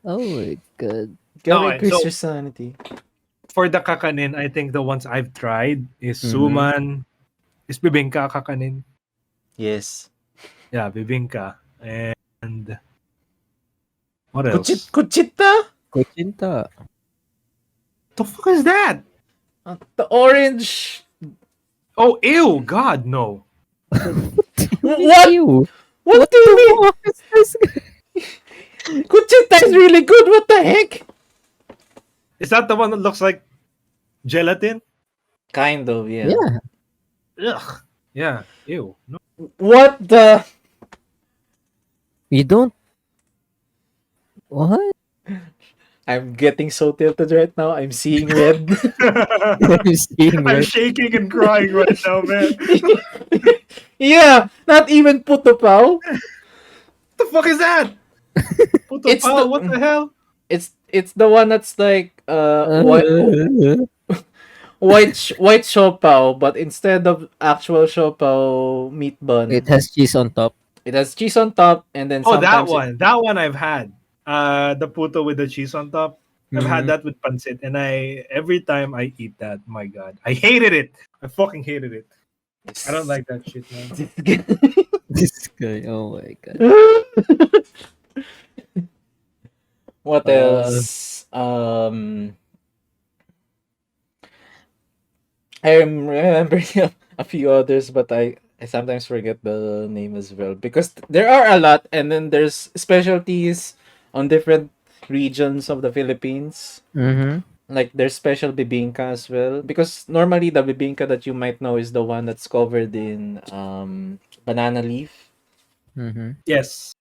Oh my god. Gotta No, increase so- your sanity. For the kakanin, I think the ones I've tried is Mhm. suman, is bibingka kakanin. Yes. Yeah, bibingka. And what else? Kuchita? Kuchinta. The fuck is that? The orange. Oh, ew! God, no. What? Ew. What do you mean? What is this? Kuchita is really good. What the heck? Is that the one that looks like gelatin? Kind of, yeah. Yeah. Ugh. Yeah. Ew. No. What the? You don't what? I'm getting so tilted right now. I'm seeing red. I'm seeing I'm red. shaking and crying right now, man. Yeah, not even puto pao. What the fuck is that? Puto It's pao, what the the hell? it's the one that's like Uh, white siopao, but instead of actual siopao meat it bun, has cheese on top. it has cheese on top, and then Oh, that sometimes one. That one I've had. The puto with the cheese on top. I've had Mhm. that with pancit, and I every time I eat that, my god, I hated it. I fucking hated it. I don't like that shit, man. This guy, oh my god. What Uh, else? I'm remembering a few others, but I sometimes forget the name as well because there are a lot, and then there's specialties on different regions of the Philippines. mhm. Like there's special bibingka as well because normally the bibingka that you might know is the one that's covered in banana leaf. Mhm. Yes.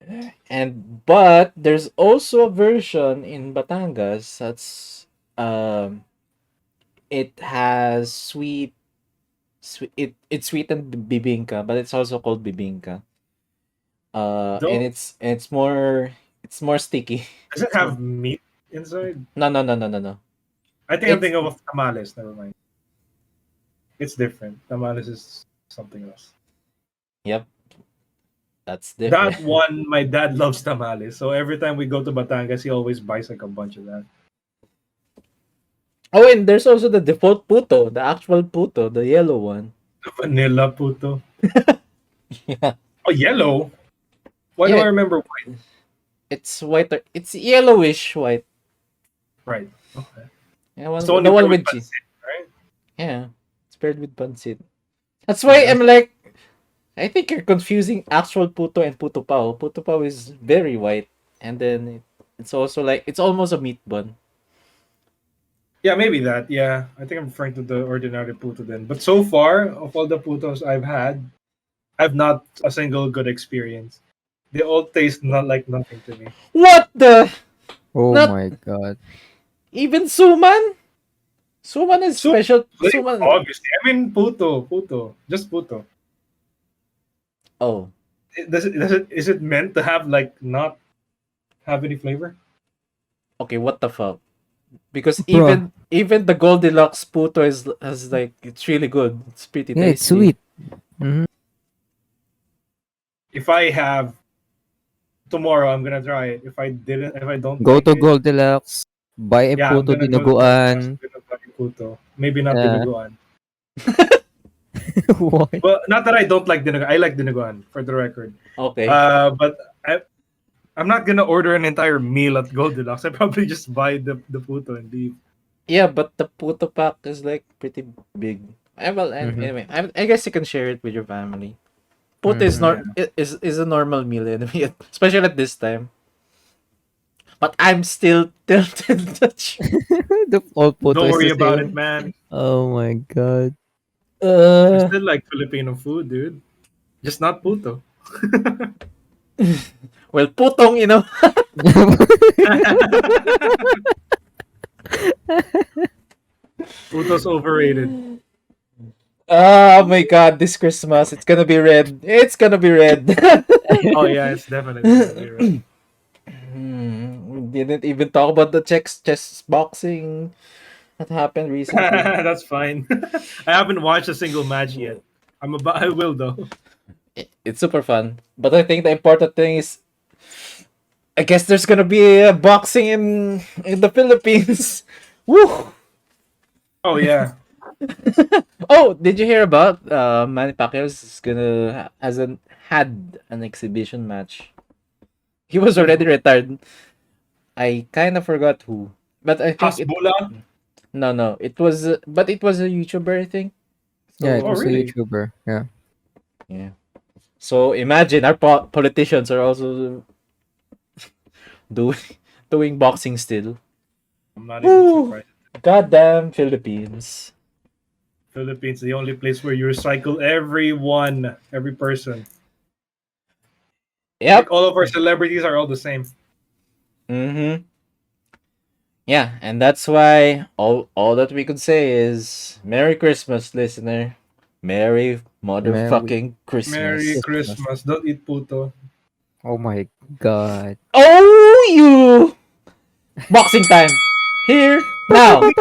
And but there's also a version in Batangas that's um it has it's sweetened bibingka, but it's also called bibingka. And Don't it's more sticky. does it It's more have meat inside? no. I think I'm It's thinking of tamales. Never mind. It's different. Tamales is something else. yep, that's different. That one, my dad loves tamales, so every time we go to Batangas, he always buys like a bunch of that. Oh, and there's also the default puto, the actual puto, the yellow one. The vanilla puto. Yeah, Oh, yellow. Why do I yeah, remember white? it's white. It's yellowish white. Right. Okay. Yeah, It's one, the one the you pair one with with cheese. pancit, right? Yeah, it's paired with pancit. That's why Yeah. I'm like, I think you're confusing actual puto and puto pao. Puto pao is very white, and then it's also like it's almost a meat bun. Yeah, maybe that. Yeah, I think I'm referring to the ordinary puto then. But so far, of all the putos I've had, I've not a single good experience. They all taste not like nothing to me. What the? Oh Not my god. even suman. Suman is So special. flavor, Suman. obviously. I mean, puto, just puto. Oh, Is it meant to have like not have any flavor? okay. What the fuck? Because Bruh. even the Goldilocks puto is has like it's really good. It's pretty Yeah, it's tasty. sweet. Mhm. If I have tomorrow, I'm gonna try it. If I don't Go like to it, Goldilocks, buy a yeah, I'm puto gonna go to Goldilocks. dinuguan. I'm gonna buy puto. Maybe not Yeah. dinuguan. What? Well, not that I don't like dinuguan. I like dinuguan, for the record. Okay. But I'm not gonna order an entire meal at Goldilocks. I probably just buy the puto and leave. Yeah, but the puto pack is like pretty big. Mhm. Anyway, I guess you can share it with your family. Puto is Mhm. Yeah. is a normal meal anyway, especially at this time. But I'm still tilted that The all photo Don't is worry the about it, same. man. Oh my god. I uh still like Filipino food, dude. Just not puto. well, putong, you know. Puto's overrated. Oh my god, this Christmas it's gonna be red. It's gonna be red. Oh yeah, it's definitely gonna be red. We didn't even talk about the chess boxing that happened recently. That's fine. I haven't watched a single match yet. I will though. It's super fun. But I think the important thing is I guess there's gonna be a boxing in the Philippines. Woo! Oh yeah. Oh, did you hear about Manny Pacquiao's gonna hasn't had an exhibition match. He was With already retired. I kind of forgot who, but I think it Hasbula? no, it was but it was a YouTuber, I think. Yeah, it Oh was a So really? YouTuber. Yeah. yeah. So imagine our politicians are also doing doing boxing still. I'm not even Woo! surprised. Goddamn Philippines. Philippines, the only place where you recycle everyone, every person. Yep. Like all of our celebrities are all the same. Mm-hmm. Yeah, and that's why all that we could say is Merry Christmas, listener. Merry Merry motherfucking Merry Christmas. Christmas. Christmas. Don't eat puto. Oh my god. Oh, you! Boxing time. Here, now.